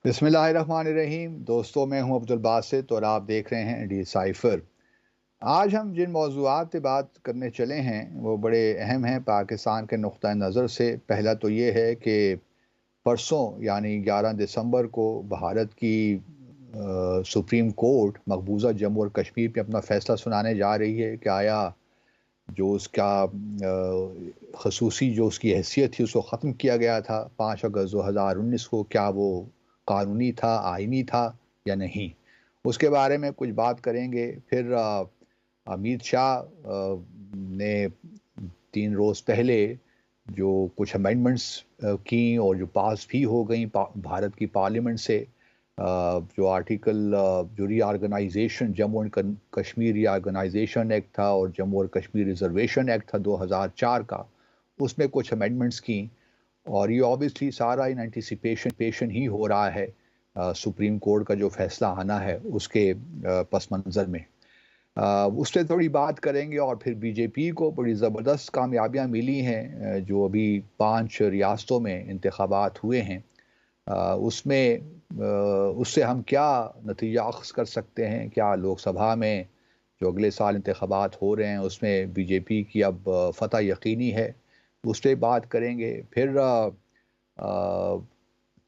बिस्मिल्लाहिर्रहमानिर्रहीम। दोस्तों, मैं हूं अब्दुल बासित और आप देख रहे हैं डी साइफर। आज हम जिन मौज़ूआत पे बात करने चले हैं वो बड़े अहम हैं पाकिस्तान के नुक्ता नज़र से। पहला तो ये है कि परसों यानी 11 दिसंबर को भारत की सुप्रीम कोर्ट मकबूजा जम्मू और कश्मीर पे अपना फ़ैसला सुनाने जा रही है कि आया जो उसका खसूसी जो उसकी हैसियत थी उसको ख़त्म किया गया था 5 अगस्त 2019 को, क्या वो कानूनी था, आइनी था या नहीं। उसके बारे में कुछ बात करेंगे। फिर अमित शाह ने 3 रोज़ पहले जो कुछ अमेंडमेंट्स की और जो पास भी हो गई भारत की पार्लियामेंट से, जो आर्टिकल जो reorganisation Jammu and Kashmir reorganisation act था और जम्मू और कश्मीर रिजर्वेशन एक्ट था 2004 का, उसमें कुछ अमेंडमेंट्स की। और ये ऑब्वियसली सारा इन एंटिसिपेशन ही हो रहा है सुप्रीम कोर्ट का जो फैसला आना है उसके पस मंज़र में। उस पर थोड़ी बात करेंगे। और फिर बीजेपी को बड़ी ज़बरदस्त कामयाबियाँ मिली हैं, जो अभी 5 रियासतों में इंतखाबात हुए हैं। उसमें उससे हम क्या नतीजा अख्ज़ कर सकते हैं? क्या लोकसभा में जो अगले साल इंतखाबात हो रहे हैं उसमें बीजेपी की अब फ़तह यकीनी है? उस पर बात करेंगे। फिर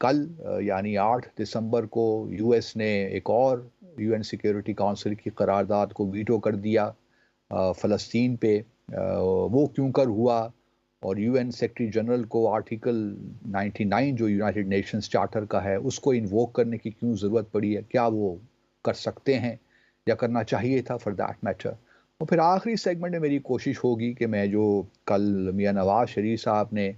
कल यानी 8 दिसंबर को यूएस ने एक और यूएन सिक्योरिटी काउंसिल की करारदाद को वीटो कर दिया फ़लस्तीन पे। वो क्यों कर हुआ? और यूएन सेक्रेटरी जनरल को आर्टिकल 99 जो यूनाइटेड नेशंस चार्टर का है उसको इन्वोक करने की क्यों ज़रूरत पड़ी है? क्या वो कर सकते हैं या करना चाहिए था फॉर दैट मैटर? और फिर आखिरी सेगमेंट में मेरी कोशिश होगी कि मैं जो कल मियां नवाज शरीफ साहब ने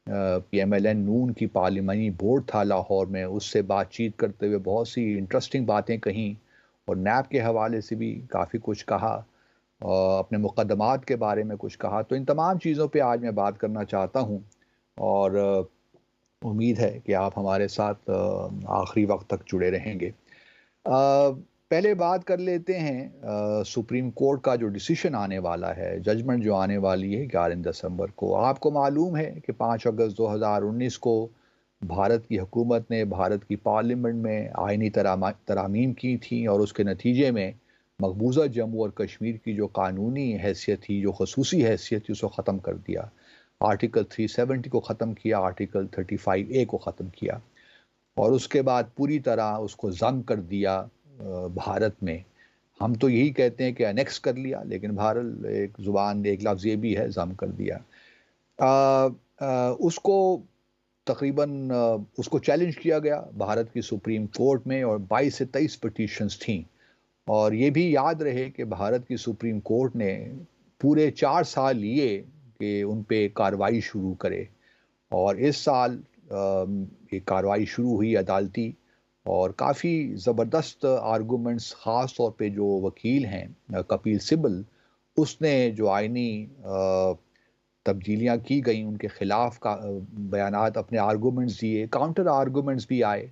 पीएमएलएन नून की पार्लिमानी बोर्ड था लाहौर में, उससे बातचीत करते हुए बहुत सी इंटरेस्टिंग बातें कहीं और नैब के हवाले से भी काफ़ी कुछ कहा और अपने मुकदमात के बारे में कुछ कहा। तो इन तमाम चीज़ों पे आज मैं बात करना चाहता हूँ और उम्मीद है कि आप हमारे साथ आखिरी वक्त तक जुड़े रहेंगे। पहले बात कर लेते हैं सुप्रीम कोर्ट का जो डिसीजन आने वाला है, जजमेंट जो आने वाली है 11 दिसंबर को। आपको मालूम है कि 5 अगस्त 2019 को भारत की हुकूमत ने भारत की पार्लियामेंट में आइनी तरामीम की थी और उसके नतीजे में मकबूजा जम्मू और कश्मीर की जो कानूनी हैसियत थी, जो खसूसी हैसियत थी, उसको ख़त्म कर दिया। आर्टिकल 370 को ख़त्म किया, आर्टिकल 35A को ख़त्म किया और उसके बाद पूरी तरह उसको ज़म कर दिया भारत में। हम तो यही कहते हैं कि अनेक्स कर लिया, लेकिन भारत एक ज़ुबान एक लफ्ज़ ये भी है, ज़म कर दिया। उसको तकरीबन उसको चैलेंज किया गया भारत की सुप्रीम कोर्ट में और 22 से 23 पिटीशंस थीं। और ये भी याद रहे कि भारत की सुप्रीम कोर्ट ने पूरे 4 साल लिए कि उन पे कार्रवाई शुरू करे। और इस साल ये कार्रवाई शुरू हुई अदालती और काफ़ी ज़बरदस्त आर्गूमेंट्स, ख़ास तौर पे जो वकील हैं कपिल सिब्बल, उसने जो आइनी तब्दीलियाँ की गई उनके ख़िलाफ़ का बयानात, अपने आर्गूमेंट्स दिए, काउंटर आर्गूमेंट्स भी आए।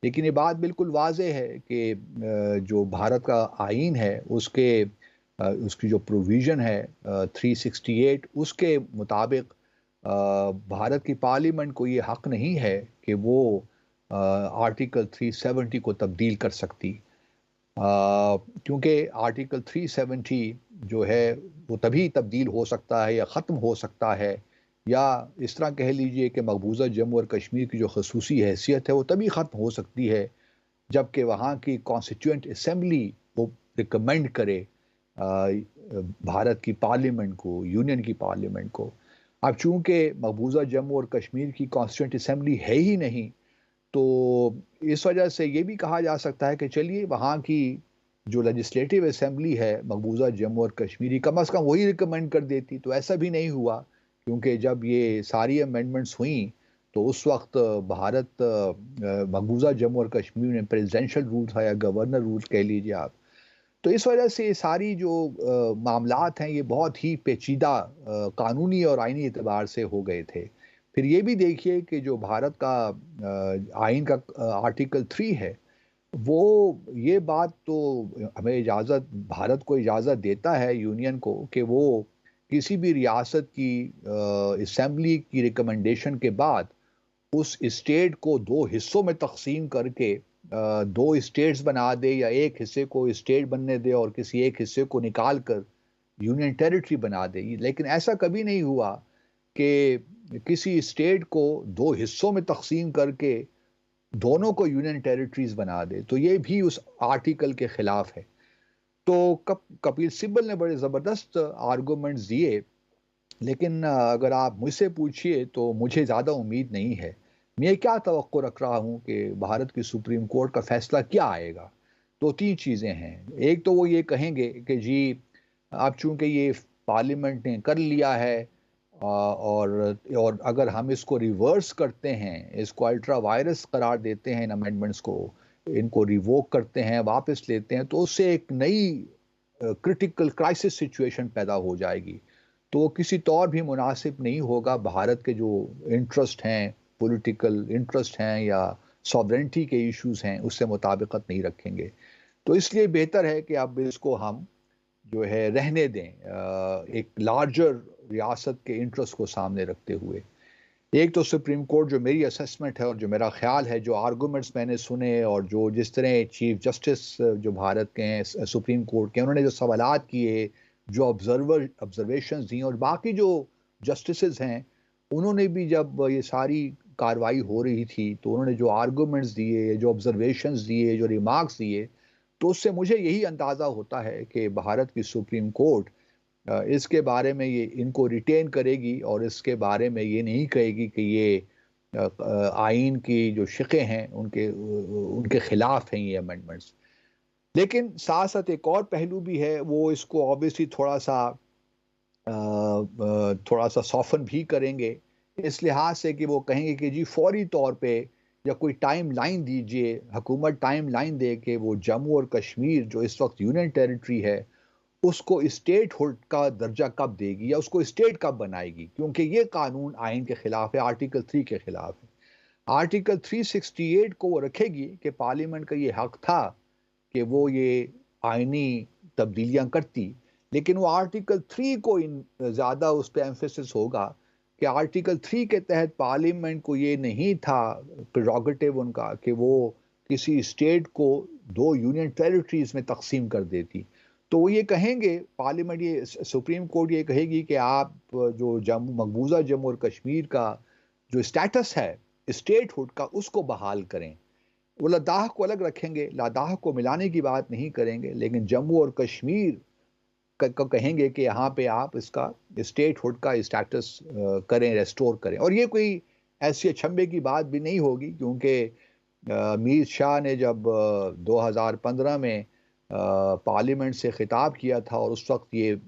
लेकिन ये बात बिल्कुल वाज़ेह है कि जो भारत का आईन है उसकी जो प्रोविज़न है 368 उसके मुताबिक भारत की पार्लियामेंट को ये हक नहीं है कि वो आर्टिकल 370 को तब्दील कर सकती। क्योंकि आर्टिकल 370 जो है वो तभी तब्दील हो सकता है या ख़त्म हो सकता है, या इस तरह कह लीजिए कि मकबूजा जम्मू और कश्मीर की जो खसूसी हैसियत है वो तभी ख़त्म हो सकती है जबकि वहाँ की कॉन्स्टिट्यूएंट असम्बली वो रिकमेंड करे भारत की पार्लियामेंट को, यूनियन की पार्लियामेंट को। अब चूंकि मकबूजा जम्मू और कश्मीर की कॉन्स्टिट्यूएंट असम्बली है ही नहीं, तो इस वजह से ये भी कहा जा सकता है कि चलिए वहाँ की जो लेजिस्लेटिव असेंबली है मकबूजा जम्मू और कश्मीरी, कम अज़ कम वही रिकमेंड कर देती। तो ऐसा भी नहीं हुआ, क्योंकि जब ये सारी अमेंडमेंट्स हुई तो उस वक्त भारत मकबूजा जम्मू और कश्मीर में प्रेसिडेंशियल रूल था या गवर्नर रूल कह लीजिए आप। तो इस वजह से ये सारी जो मामलात हैं ये बहुत ही पेचीदा कानूनी और आइनी एतबार से हो गए थे। फिर ये भी देखिए कि जो भारत का आइन का आर्टिकल 3 है, वो ये बात तो हमें इजाज़त, भारत को इजाज़त देता है यूनियन को कि वो किसी भी रियासत की असेंबली की रिकमेंडेशन के बाद उस स्टेट को दो हिस्सों में तकसीम करके दो स्टेट्स बना दे, या एक हिस्से को स्टेट बनने दे और किसी एक हिस्से को निकाल कर यूनियन टेरिटरी बना दे। लेकिन ऐसा कभी नहीं हुआ कि किसी स्टेट को दो हिस्सों में तकसीम करके दोनों को यूनियन टेरिटरीज बना दे। तो ये भी उस आर्टिकल के खिलाफ है। तो कपिल सिब्बल ने बड़े ज़बरदस्त आर्गूमेंट्स दिए, लेकिन अगर आप मुझसे पूछिए तो मुझे ज़्यादा उम्मीद नहीं है। मैं क्या तवक्को रख रहा हूँ कि भारत की सुप्रीम कोर्ट का फैसला क्या आएगा। तो तीन चीज़ें हैं। एक तो वो ये कहेंगे कि जी अब चूंकि ये पार्लियामेंट ने कर लिया है, और अगर हम इसको रिवर्स करते हैं, इसको अल्ट्रा वायरस करार देते हैं, इन अमेंडमेंट्स को इनको रिवोक करते हैं, वापस लेते हैं, तो उससे एक नई क्रिटिकल क्राइसिस सिचुएशन पैदा हो जाएगी। तो वो किसी तौर भी मुनासिब नहीं होगा। भारत के जो इंटरेस्ट हैं, पॉलिटिकल इंटरेस्ट हैं या सॉवरेंटी के इश्यूज हैं, उससे मुताबिकत नहीं रखेंगे। तो इसलिए बेहतर है कि अब इसको हम जो है रहने दें, एक लार्जर रियासत के इंटरेस्ट को सामने रखते हुए। एक तो सुप्रीम कोर्ट, जो मेरी असेसमेंट है और जो मेरा ख्याल है, जो आर्गूमेंट्स मैंने सुने और जो जिस तरह चीफ जस्टिस जो भारत के हैं सुप्रीम कोर्ट के, उन्होंने जो सवालात किए, जो ऑब्जर्वेशंस दी, और बाकी जो जस्टिसेस हैं उन्होंने भी जब ये सारी कार्रवाई हो रही थी तो उन्होंने जो आर्गूमेंट्स दिए, जो ऑब्जर्वेशंस दिए, जो रिमार्क्स दिए, तो उससे मुझे यही अंदाज़ा होता है कि भारत की सुप्रीम कोर्ट इसके बारे में ये इनको रिटेन करेगी और इसके बारे में ये नहीं कहेगी कि ये आइन की जो शिक़ें हैं उनके उनके खिलाफ हैं ये अमेंडमेंट्स। लेकिन साथ साथ एक और पहलू भी है, वो इसको ऑब्वियसली थोड़ा सा सॉफन भी करेंगे, इस लिहाज से कि वो कहेंगे कि जी फौरी तौर पे या कोई टाइम लाइन दीजिए, हुकूमत टाइम लाइन दे के वो जम्मू और कश्मीर जो इस वक्त यूनियन टेरिटरी है उसको स्टेट हुड का दर्जा कब देगी या उसको स्टेट कब बनाएगी, क्योंकि ये कानून आइन के खिलाफ है, आर्टिकल 3 के खिलाफ है। आर्टिकल 368 को वो रखेगी कि पार्लियामेंट का ये हक था कि वो ये आइनी तब्दीलियां करती, लेकिन वो आर्टिकल 3 को ज़्यादा उस पर एम्फेसिस होगा कि आर्टिकल 3 के तहत पार्लियामेंट को ये नहीं था प्रेरोगेटिव उनका कि वो किसी स्टेट को दो यूनियन टेरिटरीज में तकसीम कर देती। तो वो ये कहेंगे, पार्लियामेंट, ये सुप्रीम कोर्ट ये कहेगी कि आप जो मकबूजा जम्मू और कश्मीर का जो स्टेटस है स्टेट हुड का, उसको बहाल करें। वो लद्दाख को अलग रखेंगे, लद्दाख को मिलाने की बात नहीं करेंगे, लेकिन जम्मू और कश्मीर को कहेंगे कि यहाँ पे आप इसका स्टेट हुड का स्टेटस करें, रेस्टोर करें। और ये कोई ऐसी अचंभे की बात भी नहीं होगी, क्योंकि मीर शाह ने जब 2015 में पार्लियामेंट से खिताब किया था और उस वक्त ये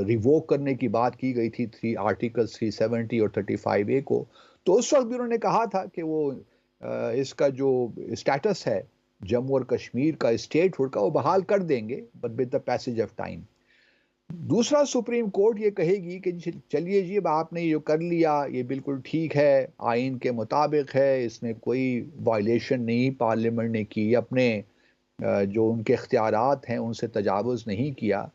रिवोक करने की बात की गई थी आर्टिकल 370 और 35A को, तो उस वक्त भी उन्होंने कहा था कि वो इसका जो स्टेटस है जम्मू और कश्मीर का स्टेट हुड का, वो बहाल कर देंगे, but with the passage of time. दूसरा, सुप्रीम कोर्ट ये कहेगी कि चलिए जी, अब आपने ये कर लिया, ये बिल्कुल ठीक है, आइन के मुताबिक है, इसमें कोई वायलेशन नहीं पार्लियामेंट ने की, अपने जो उनके इख्तियारात हैं उनसे तजावुज़ नहीं किया।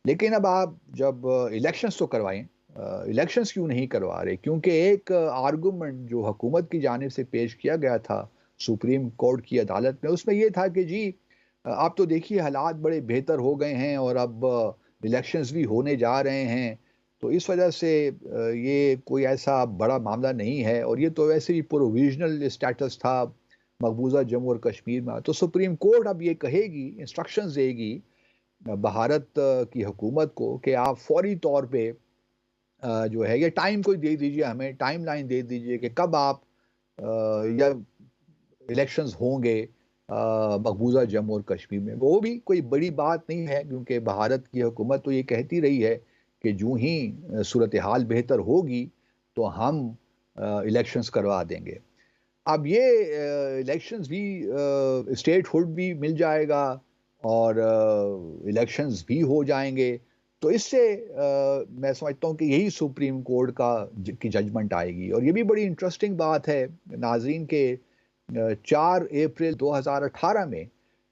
लेकिन अब आप जब इलेक्शंस तो करवाएं, इलेक्शंस क्यों नहीं करवा रहे? क्योंकि एक आर्गूमेंट जो हुकूमत की जानिब से पेश किया गया था सुप्रीम कोर्ट की अदालत में, उसमें यह था कि जी आप तो देखिए हालात बड़े बेहतर हो गए हैं और अब इलेक्शंस भी होने जा रहे हैं, तो इस वजह से ये कोई ऐसा बड़ा मामला नहीं है, और ये तो वैसे भी प्रोविजनल स्टेटस था मकबूजा जम्मू और कश्मीर में। तो सुप्रीम कोर्ट अब ये कहेगी, इंस्ट्रक्शंस देगी भारत की हुकूमत को कि आप फौरी तौर पे जो है ये टाइम कोई दे दीजिए, हमें टाइम लाइन दे दीजिए कि कब आप या इलेक्शंस होंगे मकबूजा जम्मू और कश्मीर में। वो भी कोई बड़ी बात नहीं है, क्योंकि भारत की हुकूमत तो ये कहती रही है कि जो ही सूरत हाल बेहतर होगी तो हम इलेक्शंस करवा देंगे। अब ये इलेक्शंस भी स्टेट हुड भी मिल जाएगा और इलेक्शंस भी हो जाएंगे, तो इससे मैं समझता हूँ कि यही सुप्रीम कोर्ट की जजमेंट आएगी। और ये भी बड़ी इंटरेस्टिंग बात है नाज़रीन के 4 अप्रैल 2018 में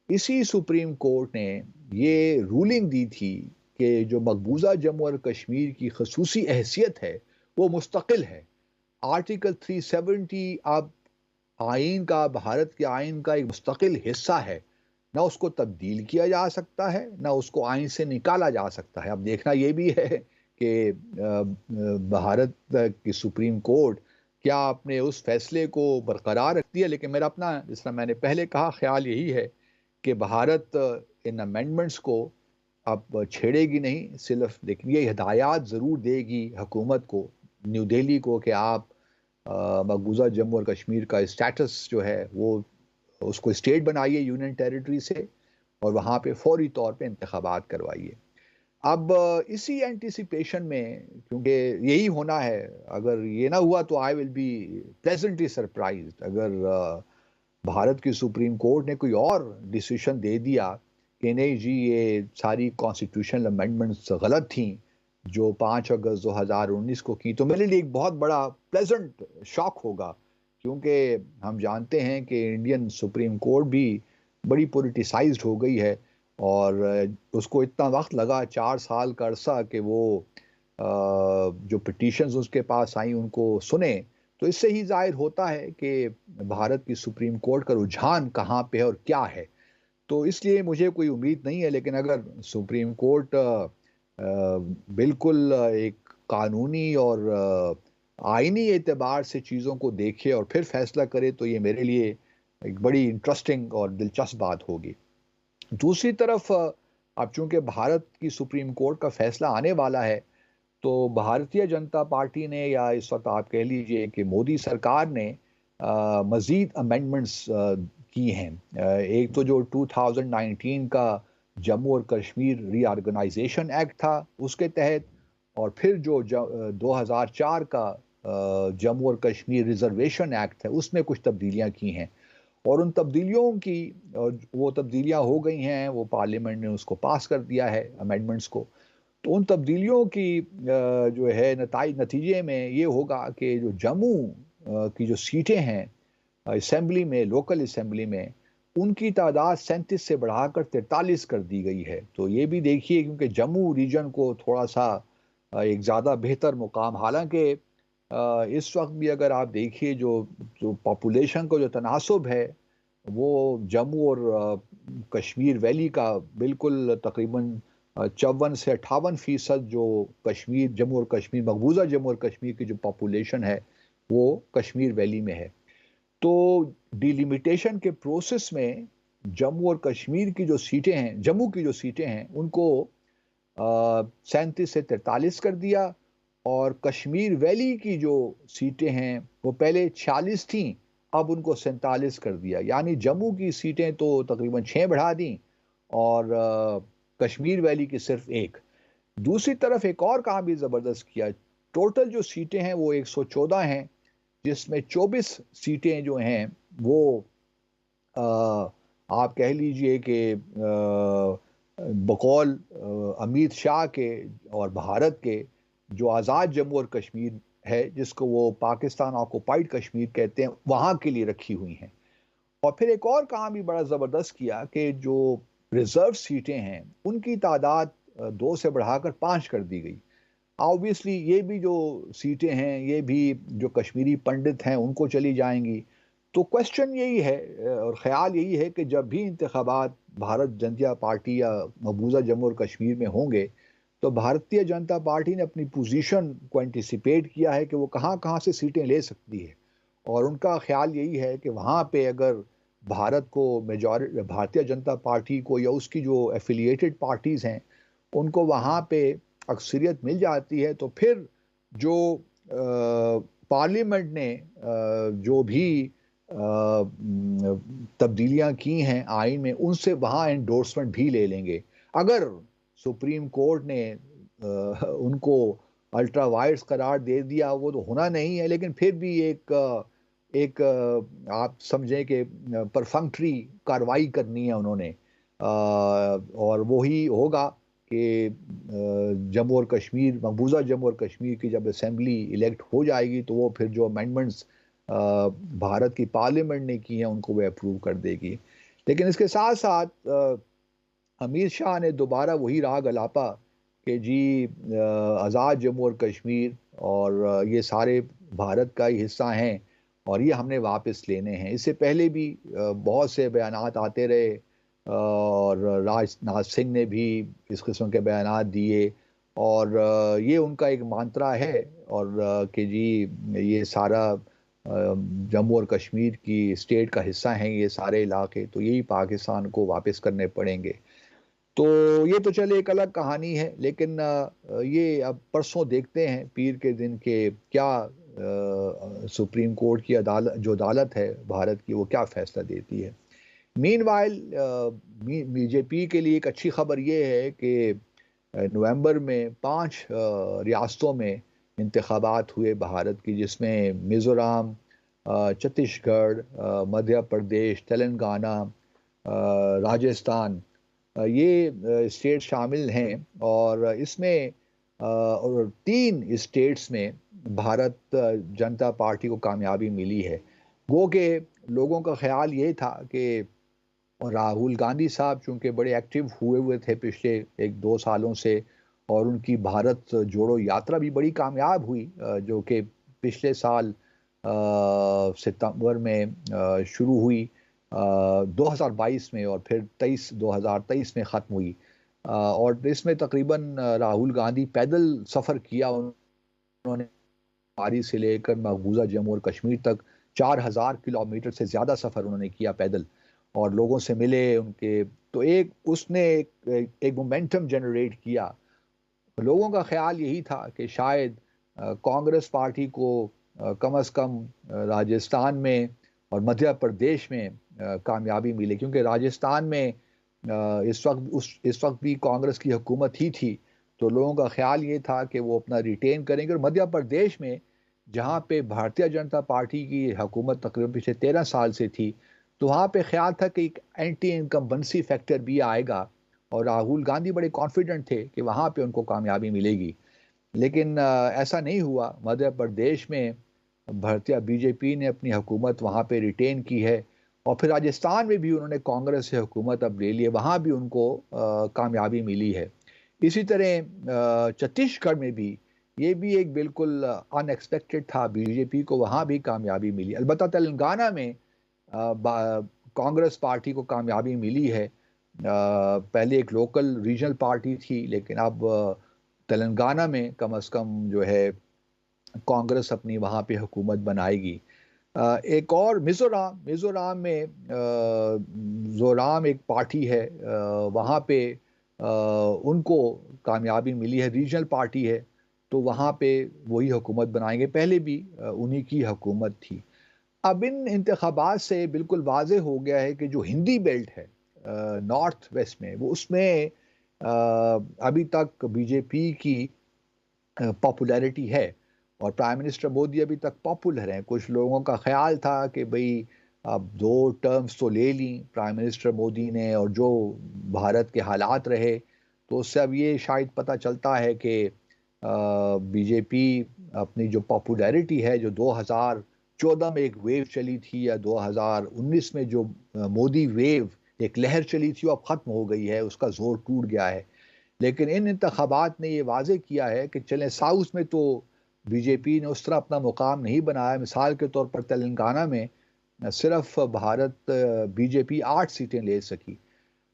इसी सुप्रीम कोर्ट ने ये रूलिंग दी थी कि जो मकबूजा जम्मू और कश्मीर की खसूसी हैसियत है वो मुस्तकिल है, आर्टिकल 370 अब आइन का, भारत के आइन का एक मुस्तकिल हिस्सा है। ना उसको तब्दील किया जा सकता है, ना उसको आइन से निकाला जा सकता है। अब देखना ये भी है कि भारत की सुप्रीम कोर्ट क्या अपने उस फैसले को बरकरार रखती है। लेकिन मेरा अपना, जिस तरह मैंने पहले कहा, ख्याल यही है कि भारत इन अमेंडमेंट्स को अब छेड़ेगी नहीं सिर्फ, लेकिन ये हिदायत ज़रूर देगी हुकूमत को, न्यू दिल्ली को, कि आप मकबूजा जम्मू और कश्मीर का स्टेटस जो है वो उसको स्टेट बनाइए यूनियन टेरिटरी से, और वहाँ पे फौरी तौर पे इंतखाबात करवाइए। अब इसी एंटिसिपेशन में, क्योंकि यही होना है, अगर ये ना हुआ तो I will be pleasantly surprised अगर भारत की सुप्रीम कोर्ट ने कोई और डिसीजन दे दिया कि नहीं जी, ये सारी कॉन्स्टिट्यूशनल अमेंडमेंट्स गलत थी जो 5 अगस्त 2019 को की, तो मेरे लिए एक बहुत बड़ा प्लेजेंट शॉक होगा। क्योंकि हम जानते हैं कि इंडियन सुप्रीम कोर्ट भी बड़ी पॉलिटिसाइज्ड हो गई है, और उसको इतना वक्त लगा, 4 साल का अरसा, कि वो जो पिटीशंस उसके पास आई उनको सुने। तो इससे ही जाहिर होता है कि भारत की सुप्रीम कोर्ट का रुझान कहाँ पे है और क्या है। तो इसलिए मुझे कोई उम्मीद नहीं है, लेकिन अगर सुप्रीम कोर्ट बिल्कुल एक कानूनी और आईनी एतबार से चीज़ों को देखे और फिर फैसला करे, तो ये मेरे लिए एक बड़ी इंटरेस्टिंग और दिलचस्प बात होगी। दूसरी तरफ अब चूंकि भारत की सुप्रीम कोर्ट का फैसला आने वाला है, तो भारतीय जनता पार्टी ने, या इस वक्त आप कह लीजिए कि मोदी सरकार ने मज़ीद अमेंडमेंट्स की हैं। एक तो जो 2019 का जम्मू और कश्मीर रीऑर्गेनाइजेशन एक्ट था उसके तहत, और फिर जो 2004 का जम्मू और कश्मीर रिजर्वेशन एक्ट है उसमें कुछ तब्दीलियां की हैं। और उन तब्दीलियों की, वो तब्दीलियां हो गई हैं, वो पार्लियामेंट ने उसको पास कर दिया है अमेंडमेंट्स को। तो उन तब्दीलियों की जो है नतीजे में ये होगा कि जो जम्मू की जो सीटें हैं असेंबली में, लोकल असेंबली में, उनकी तादाद 37 से बढ़ाकर 43 कर दी गई है। तो ये भी देखिए, क्योंकि जम्मू रीजन को थोड़ा सा एक ज़्यादा बेहतर मुकाम, हालांकि इस वक्त भी अगर आप देखिए जो जो पॉपुलेशन का जो तनासब है वो जम्मू और कश्मीर वैली का बिल्कुल तकरीबन 54 से 58% जो कश्मीर, जम्मू और कश्मीर, मकबूजा जम्मू और कश्मीर की जो पॉपुलेशन है वो कश्मीर वैली में है। तो डिलिमिटेशन के प्रोसेस में जम्मू और कश्मीर की जो सीटें हैं, जम्मू की जो सीटें हैं, उनको 37 से 43 कर दिया, और कश्मीर वैली की जो सीटें हैं वो पहले 46 थी, अब उनको 47 कर दिया। यानी जम्मू की सीटें तो तकरीबन 6 बढ़ा दी, और कश्मीर वैली की सिर्फ एक। दूसरी तरफ एक और काम भी ज़बरदस्त किया। टोटल जो सीटें हैं वो 114 हैं, जिसमें 24 सीटें जो हैं वो आ, आप कह लीजिए कि बकौल अमित शाह के और भारत के जो आज़ाद जम्मू और कश्मीर है, जिसको वो पाकिस्तान ऑक्युपाइड कश्मीर कहते हैं, वहाँ के लिए रखी हुई हैं। और फिर एक और काम भी बड़ा ज़बरदस्त किया कि जो रिजर्व सीटें हैं उनकी तादाद 2 से बढ़ाकर 5 कर दी गई। ऑब्वियसली ये भी जो सीटें हैं ये भी जो कश्मीरी पंडित हैं उनको चली जाएंगी। तो क्वेश्चन यही है और ख्याल यही है कि जब भी इंतखाबात भारत जनता पार्टी या मकबूजा जम्मू और कश्मीर में होंगे, तो भारतीय जनता पार्टी ने अपनी पोजीशन को एंटिसिपेट किया है कि वो कहाँ कहाँ से सीटें ले सकती है। और उनका ख्याल यही है कि वहाँ पे अगर भारत को मेजॉरिटी, भारतीय जनता पार्टी को या उसकी जो एफिलिएटेड पार्टीज़ हैं उनको वहाँ पे अक्सरियत मिल जाती है, तो फिर जो पार्लियामेंट ने जो भी तब्दीलियां की हैं आइन में, उनसे वहाँ एंडोर्समेंट भी ले लेंगे। अगर सुप्रीम कोर्ट ने उनको अल्ट्रा वाइड्स करार दे दिया, वो तो होना नहीं है, लेकिन फिर भी एक आप समझें कि परफंक्ट्री कार्रवाई करनी है उन्होंने, और वही होगा कि जम्मू और कश्मीर, मकबूजा जम्मू और कश्मीर की जब असेंबली इलेक्ट हो जाएगी, तो वो फिर जो अमेंडमेंट्स भारत की पार्लियामेंट ने की हैं उनको वो अप्रूव कर देगी। लेकिन इसके साथ साथ अमित शाह ने दोबारा वही राग अलापा कि जी आज़ाद जम्मू और कश्मीर और ये सारे भारत का ही हिस्सा हैं और ये हमने वापस लेने हैं। इससे पहले भी बहुत से बयानात आते रहे और राजनाथ सिंह ने भी इस किस्म के बयानात दिए और ये उनका एक मंत्रा है और कि जी ये सारा जम्मू और कश्मीर की स्टेट का हिस्सा हैं ये सारे इलाके, तो यही पाकिस्तान को वापस करने पड़ेंगे। तो ये तो चले एक अलग कहानी है, लेकिन ये अब परसों देखते हैं पीर के दिन के क्या सुप्रीम कोर्ट की अदालत, जो अदालत है भारत की, वो क्या फैसला देती है। मीनवाइल बीजेपी के लिए एक अच्छी खबर ये है कि नवंबर में 5 रियासतों में इंतखाबात हुए भारत की, जिसमें मिज़ोरम, छत्तीसगढ़, मध्य प्रदेश, तेलंगाना, राजस्थान, ये स्टेट शामिल हैं और इसमें और 3 स्टेट्स में भारत जनता पार्टी को कामयाबी मिली है। गो के लोगों का ख्याल ये था कि राहुल गांधी साहब चूंकि बड़े एक्टिव हुए हुए थे पिछले 1-2 सालों से और उनकी भारत जोड़ो यात्रा भी बड़ी कामयाब हुई, जो कि पिछले साल सितंबर में शुरू हुई 2022 में और फिर 2023 में ख़त्म हुई। और इसमें तकरीबन राहुल गांधी पैदल सफ़र किया उन्होंने, पारी से लेकर मकबूजा जम्मू और कश्मीर तक 4000 किलोमीटर से ज़्यादा सफ़र उन्होंने किया पैदल और लोगों से मिले उनके। तो एक उसने एक मोमेंटम जनरेट किया। लोगों का ख्याल यही था कि शायद कांग्रेस पार्टी को कम से कम राजस्थान में और मध्य प्रदेश में कामयाबी मिले, क्योंकि राजस्थान में इस वक्त भी कांग्रेस की हुकूमत ही थी। तो लोगों का ख्याल ये था कि वो अपना रिटेन करेंगे और मध्य प्रदेश में जहाँ पे भारतीय जनता पार्टी की हुकूमत तकरीबन पिछले 13 साल से थी, तो वहाँ पे ख्याल था कि एक एंटी इनकम्बेंसी फैक्टर भी आएगा और राहुल गांधी बड़े कॉन्फिडेंट थे कि वहाँ पे उनको कामयाबी मिलेगी। लेकिन ऐसा नहीं हुआ। मध्य प्रदेश में भारतीय बीजेपी ने अपनी हुकूमत वहाँ पे रिटेन की है और फिर राजस्थान में भी उन्होंने कांग्रेस से हुकूमत अब ले ली है, वहाँ भी उनको कामयाबी मिली है। इसी तरह छत्तीसगढ़ में भी ये भी एक बिल्कुल अनएक्सपेक्टेड था, बीजेपी को वहाँ भी कामयाबी मिली। अलबत्ता तेलंगाना में कांग्रेस पार्टी को कामयाबी मिली है। पहले एक लोकल रीजनल पार्टी थी, लेकिन अब तेलंगाना में कम से कम जो है कांग्रेस अपनी वहाँ पे हुकूमत बनाएगी। एक और मिज़ोरम में ज़ोराम एक पार्टी है, वहाँ पे उनको कामयाबी मिली है, रीजनल पार्टी है, तो वहाँ पे वही हुकूमत बनाएंगे। पहले भी उन्हीं की हुकूमत थी। अब इन इंतखाबात से बिल्कुल वाज़ेह हो गया है कि जो हिंदी बेल्ट है नॉर्थ वेस्ट में, वो उसमें अभी तक बीजेपी की पॉपुलैरिटी है और प्राइम मिनिस्टर मोदी अभी तक पॉपुलर हैं। कुछ लोगों का ख्याल था कि भाई अब 2 टर्म्स तो ले ली प्राइम मिनिस्टर मोदी ने और जो भारत के हालात रहे, तो उससे अब ये शायद पता चलता है कि बीजेपी अपनी जो पॉपुलैरिटी है, जो 2014 में एक वेव चली थी या 2019 में जो मोदी वेव एक लहर चली थी, वो अब ख़त्म हो गई है, उसका जोर टूट गया है। लेकिन इन इंतखाबात ने ये वाज़े किया है कि चलें साउथ में तो बीजेपी ने उस तरह अपना मुकाम नहीं बनाया। मिसाल के तौर पर तेलंगाना में सिर्फ भारत बीजेपी 8 सीटें ले सकी।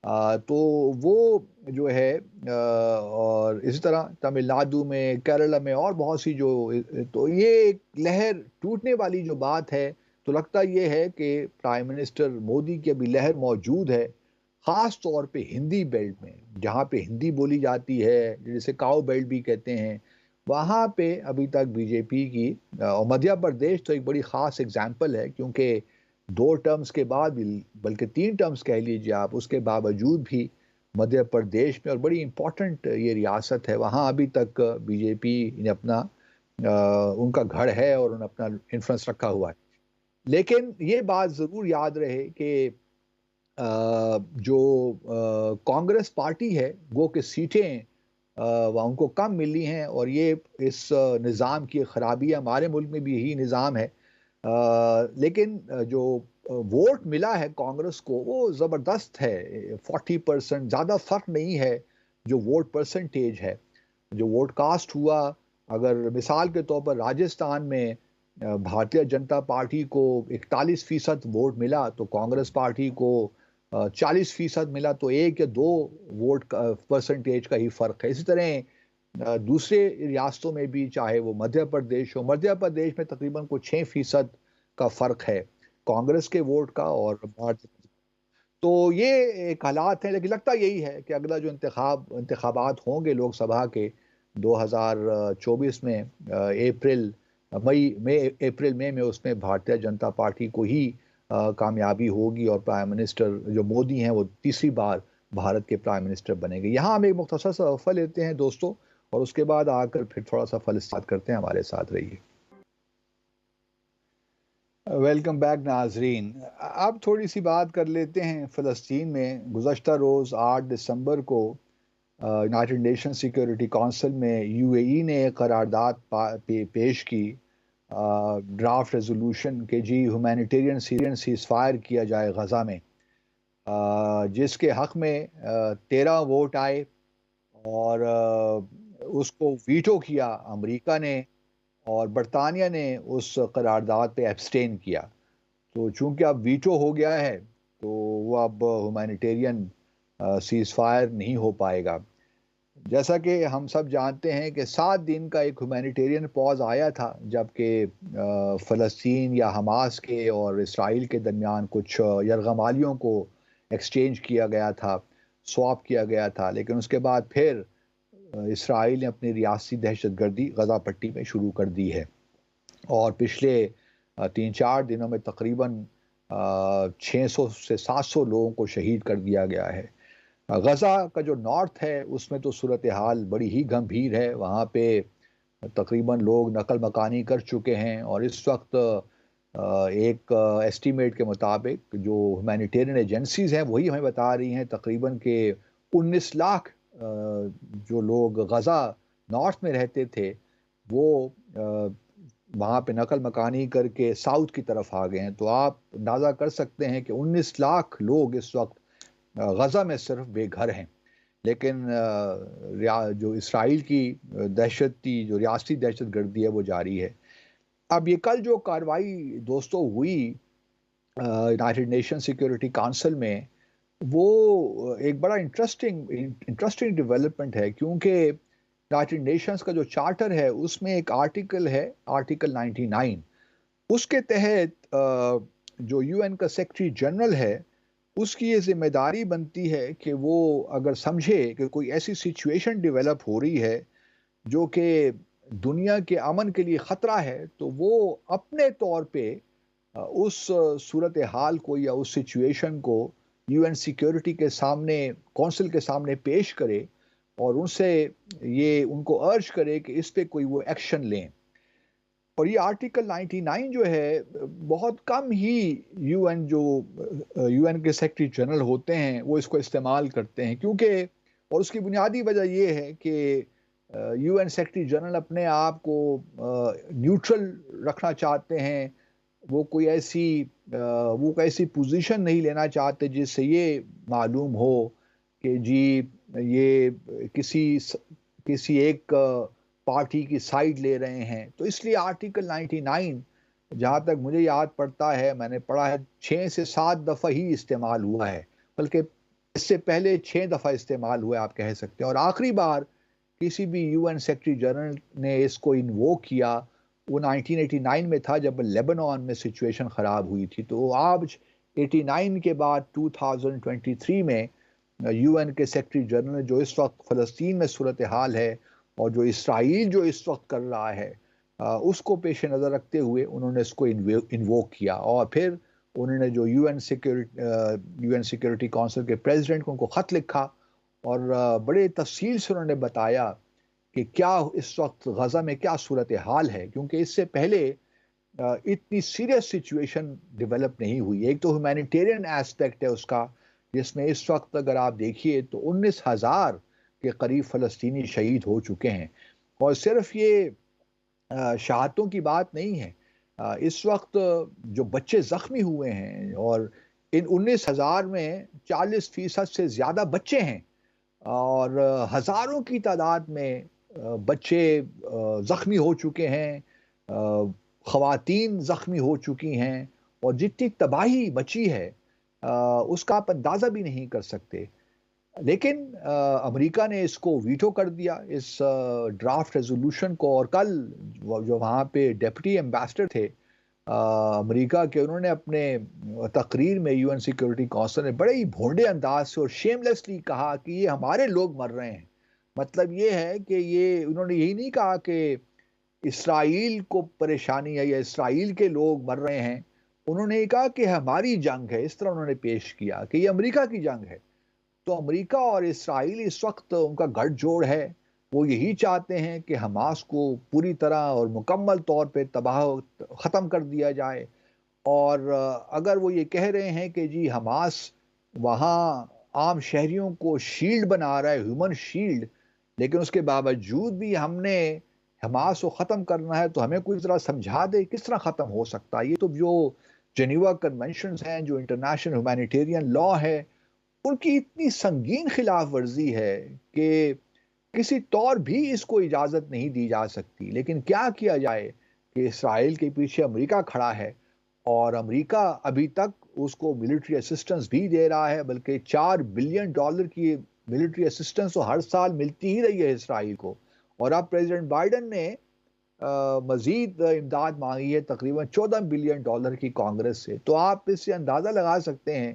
तो वो जो है और इसी तरह तमिलनाडु में, केरला में और बहुत सी जो, तो ये एक लहर टूटने वाली जो बात है, तो लगता ये है कि प्राइम मिनिस्टर मोदी की अभी लहर मौजूद है, ख़ास तौर पे हिंदी बेल्ट में, जहाँ पे हिंदी बोली जाती है, जिसे काऊ बेल्ट भी कहते हैं, वहाँ पे अभी तक बीजेपी की और मध्य प्रदेश तो एक बड़ी ख़ास एग्जाम्पल है, क्योंकि 2 टर्म्स के बाद भी, बल्कि 3 टर्म्स कह लीजिए आप, उसके बावजूद भी मध्य प्रदेश में, और बड़ी इम्पोर्टेंट ये रियासत है, वहाँ अभी तक बीजेपी ने अपना उनका गढ़ है और उन्होंने अपना इन्फ्लुएंस रखा हुआ है। लेकिन ये बात ज़रूर याद रहे कि जो कांग्रेस पार्टी है वो कि सीटें वह उनको कम मिली हैं और ये इस निज़ाम की खराबी है। हमारे मुल्क में भी यही निज़ाम है। लेकिन जो वोट मिला है कांग्रेस को वो ज़बरदस्त है, 40%, ज़्यादा फ़र्क नहीं है जो वोट परसेंटेज है। जो वोट कास्ट हुआ, अगर मिसाल के तौर पर राजस्थान में भारतीय जनता पार्टी को 41% वोट मिला तो कांग्रेस पार्टी को 40% मिला, तो 1 या 2 वोट परसेंटेज का ही फर्क है। इसी तरह दूसरे रियासतों में भी, चाहे वो मध्य प्रदेश हो, मध्य प्रदेश में तकरीबन को 6% का फर्क है कांग्रेस के वोट का और भारतीय। तो ये एक हालात हैं, लेकिन लगता यही है कि अगला जो इंतखाबात होंगे लोकसभा के 2024 में, अप्रैल अप्रैल मई में, उसमें भारतीय जनता पार्टी को ही कामयाबी होगी और प्राइम मिनिस्टर जो मोदी हैं वो तीसरी बार भारत के प्राइम मिनिस्टर बनेंगे। यहाँ हम एक मुख्तसर सा वक्फा लेते हैं दोस्तों, और उसके बाद आकर फिर थोड़ा सा फलस्तात करते हैं। हमारे साथ रहिए। वेलकम बैक नाजरीन। अब थोड़ी सी बात कर लेते हैं फ़लस्तीन में। गुज़श्ता रोज़ 8 दिसंबर को यूनाइटेड नेशन सिक्योरिटी काउंसिल में यूएई ने एक करारदाद पेश की, ड्राफ्ट रेजोल्यूशन के जी ह्यूमैनिटेरियन सीज़फायर किया जाए गज़ा में, जिसके हक़ में 13 वोट आए और उसको वीटो किया अमेरिका ने, और बरतानिया ने उस करारदाद पे एब्सटेन किया। तो चूंकि अब वीटो हो गया है तो वो अब ह्यूमैनिटेरियन सीज़ फायर नहीं हो पाएगा। जैसा कि हम सब जानते हैं कि 7 दिन का एक ह्यूमैनिटेरियन पॉज आया था, जबकि फ़लस्तीन या हमास के और इसराइल के दरमियान कुछ यरगमालियों को एक्सचेंज किया गया था, स्वैप किया गया था। लेकिन उसके बाद फिर इसराइल ने अपनी रियासी दहशतगर्दी गज़ा पट्टी में शुरू कर दी है, और पिछले 3-4 दिनों में तकरीबन 600 से 700 लोगों को शहीद कर दिया गया है। गज़ा का जो नॉर्थ है उसमें तो सूरत हाल बड़ी ही गंभीर है। वहाँ पे तकरीबन लोग नकल मकानी कर चुके हैं, और इस वक्त एक एस्टीमेट के मुताबिक जो ह्यूमैनिटेरियन एजेंसीज़ हैं वही हमें बता रही हैं तकरीबन के 19 लाख जो लोग गज़ा नॉर्थ में रहते थे वो वहाँ पे नकल मकानी करके साउथ की तरफ आ गए हैं। तो आप अंदाज़ा कर सकते हैं कि 19 लाख लोग इस वक्त गज़ा में सिर्फ बेघर हैं। लेकिन जो इसराइल की दहशती जो रियासती दहशत गर्दी है वो जारी है। अब ये कल जो कार्रवाई दोस्तों हुई यूनाइटेड नेशन सिक्योरिटी काउंसिल में, वो एक बड़ा इंटरेस्टिंग डेवलपमेंट है, क्योंकि यूनाइटेड नेशंस का जो चार्टर है उसमें एक आर्टिकल है, आर्टिकल 99। उसके तहत जो यूएन का सेक्रेटरी जनरल है उसकी ये जिम्मेदारी बनती है कि वो अगर समझे कि कोई ऐसी सिचुएशन डेवलप हो रही है जो कि दुनिया के अमन के लिए ख़तरा है, तो वो अपने तौर पे उस सूरत हाल को या उस सिचुएशन को यूएन सिक्योरिटी के सामने, कौंसिल के सामने पेश करे और उनसे ये उनको अर्ज करे कि इस पे कोई वो एक्शन लें। और ये आर्टिकल 99 जो है, बहुत कम ही यूएन के सेक्रेटरी जनरल होते हैं वो इसको इस्तेमाल करते हैं, क्योंकि और उसकी बुनियादी वजह ये है कि यूएन सेक्रेटरी जनरल अपने आप को न्यूट्रल रखना चाहते हैं। वो कोई ऐसी पोजीशन नहीं लेना चाहते जिससे ये मालूम हो कि जी ये किसी एक पार्टी की साइड ले रहे हैं। तो इसलिए आर्टिकल 99 जहाँ तक मुझे याद पड़ता है, मैंने पढ़ा है 6 से 7 दफ़ा ही इस्तेमाल हुआ है, बल्कि इससे पहले 6 दफ़ा इस्तेमाल हुआ है आप कह सकते हैं। और आखिरी बार किसी भी यूएन सेक्रेटरी जनरल ने इसको इन्वोक किया वो 1989 में था, जब लेबनान में सिचुएशन ख़राब हुई थी। तो आज 89 के बाद 2023 में यूएन के सेक्रेटरी जनरल जो इस वक्त फ़लस्तीन में सूरत हाल है और जो इसराइल जो इस वक्त कर रहा है उसको पेश नज़र रखते हुए उन्होंने इसको इन्वोक किया, और फिर उन्होंने जो यूएन सिक्योरिटी काउंसिल के प्रेसिडेंट को उनको ख़त लिखा और बड़े तफसील से उन्होंने बताया कि क्या इस वक्त गज़ा में क्या सूरत हाल है, क्योंकि इससे पहले इतनी सीरियस सिचुएशन डेवलप नहीं हुई। एक तो ह्यूमैनिटेरियन एस्पेक्ट है उसका, जिसमें इस वक्त अगर आप देखिए तो 19,000 के करीब फ़लस्तीनी शहीद हो चुके हैं। और सिर्फ ये शहादतों की बात नहीं है, इस वक्त जो बच्चे ज़ख्मी हुए हैं, और इन 19,000 में 40% से ज़्यादा बच्चे हैं, और हज़ारों की तादाद में बच्चे ज़ख्मी हो चुके हैं। ख़वातीन ज़ख्मी हो चुकी हैं और जितनी तबाही मची है उसका आप अंदाज़ा भी नहीं कर सकते। लेकिन अमेरिका ने इसको वीटो कर दिया, इस ड्राफ्ट रेज़ोल्यूशन को, और कल जो वहाँ पे डेप्यूटी एम्बेसडर थे अमेरिका के, उन्होंने अपने तकरीर में यूएन सिक्योरिटी काउंसिल में बड़े ही भोंडे अंदाज से और शेमलेसली कहा कि ये हमारे लोग मर रहे हैं। मतलब ये है कि ये उन्होंने यही नहीं कहा कि इसराइल को परेशानी है या इसराइल के लोग मर रहे हैं, उन्होंने ये कहा कि हमारी जंग है। इस तरह उन्होंने पेश किया कि ये अमेरिका की जंग है। तो अमेरिका और इसराइल इस वक्त उनका गठजोड़ है। वो यही चाहते हैं कि हमास को पूरी तरह और मुकम्मल तौर पे तबाह ख़त्म कर दिया जाए। और अगर वो ये कह रहे हैं कि जी हमास वहाँ आम शहरियों को शील्ड बना रहा है, ह्यूमन शील्ड, लेकिन उसके बावजूद भी हमने हमास को ख़त्म करना है, तो हमें कोई ज़रा समझा दे किस तरह ख़त्म हो सकता है। ये तो जो जेनीवा कन्वेंशंस हैं, जो इंटरनेशनल ह्यूमैनिटेरियन लॉ है, उनकी इतनी संगीन खिलाफ वर्जी है कि किसी तौर भी इसको इजाज़त नहीं दी जा सकती। लेकिन क्या किया जाए कि इसराइल के पीछे अमेरिका खड़ा है और अमेरिका अभी तक उसको मिलिट्री असिस्टेंस भी दे रहा है, बल्कि $4 बिलियन की मिलिट्री असिस्टेंस तो हर साल मिलती ही रही है इसराइल को। और अब प्रेसिडेंट बाइडन ने मजीद इमदाद मांगी है तकरीबन $14 बिलियन की कांग्रेस से। तो आप इससे अंदाज़ा लगा सकते हैं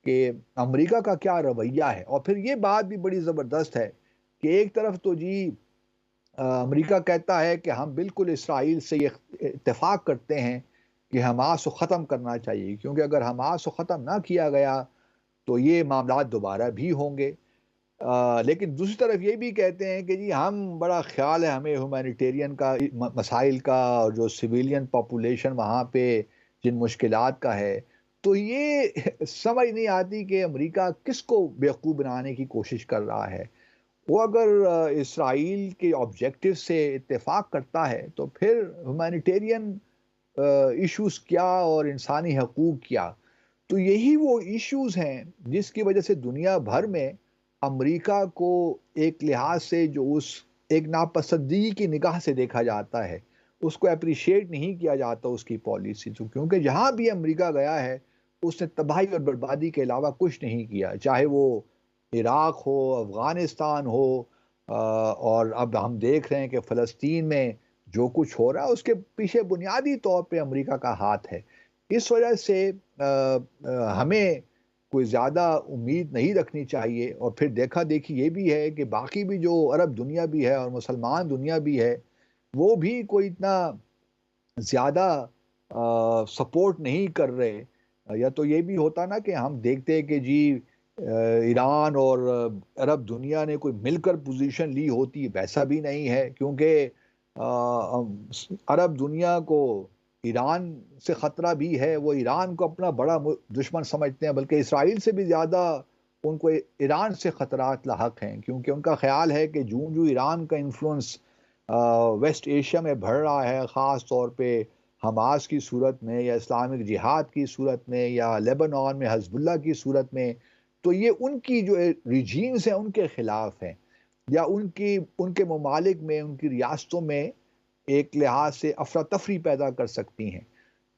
कि अमेरिका का क्या रवैया है। और फिर ये बात भी बड़ी ज़बरदस्त है कि एक तरफ तो जी अमेरिका कहता है कि हम बिल्कुल इसराइल से ये इत्तेफाक करते हैं कि हमास को ख़त्म करना चाहिए, क्योंकि अगर हमास को ख़त्म ना किया गया तो ये मामला दोबारा भी होंगे। लेकिन दूसरी तरफ ये भी कहते हैं कि जी हम बड़ा ख्याल है हमें ह्यूमैनिटेरियन का मसाइल का, और जो सिविलियन पॉपुलेशन वहाँ पे जिन मुश्किलात का है। तो ये समझ नहीं आती कि अमेरिका किसको बेवकूफ़ बनाने की कोशिश कर रहा है। वो अगर इसराइल के ऑब्जेक्टिव से इत्तेफाक करता है तो फिर ह्यूमैनिटेरियन इश्यूज़ क्या और इंसानी हकूक़ क्या। तो यही वो इश्यूज़ हैं जिसकी वजह से दुनिया भर में अमेरिका को एक लिहाज से जो उस एक नापसंदगी की निगाह से देखा जाता है, उसको एप्रिशिएट नहीं किया जाता उसकी पॉलिसी से, क्योंकि जहाँ भी अमेरिका गया है उसने तबाही और बर्बादी के अलावा कुछ नहीं किया, चाहे वो इराक हो, अफ़गानिस्तान हो, और अब हम देख रहे हैं कि फ़लस्तीन में जो कुछ हो रहा है उसके पीछे बुनियादी तौर पे अमेरिका का हाथ है। इस वजह से हमें कोई ज़्यादा उम्मीद नहीं रखनी चाहिए। और फिर देखा-देखी ये भी है कि बाकी भी जो अरब दुनिया भी है और मुसलमान दुनिया भी है, वो भी कोई इतना ज़्यादा सपोर्ट नहीं कर रहे। या तो ये भी होता ना कि हम देखते हैं कि जी ईरान और अरब दुनिया ने कोई मिलकर पोजीशन ली होती, वैसा भी नहीं है, क्योंकि अरब दुनिया को ईरान से ख़तरा भी है। वो ईरान को अपना बड़ा दुश्मन समझते हैं, बल्कि इसराइल से भी ज़्यादा उनको ईरान से ख़तरात लाहक हैं, क्योंकि उनका ख़्याल है कि जो ईरान का इन्फ्लुएंस वेस्ट एशिया में बढ़ रहा है, ख़ास तौर पे हमास की सूरत में या इस्लामिक जिहाद की सूरत में या लेबनान में हिज़्बुल्लाह की सूरत में, तो ये उनकी जो रिजीम्स हैं उनके ख़िलाफ़ हैं, या उनकी उनके ममालिक में, उनकी रियासतों में एक लिहाज से अफरा-तफरी पैदा कर सकती हैं।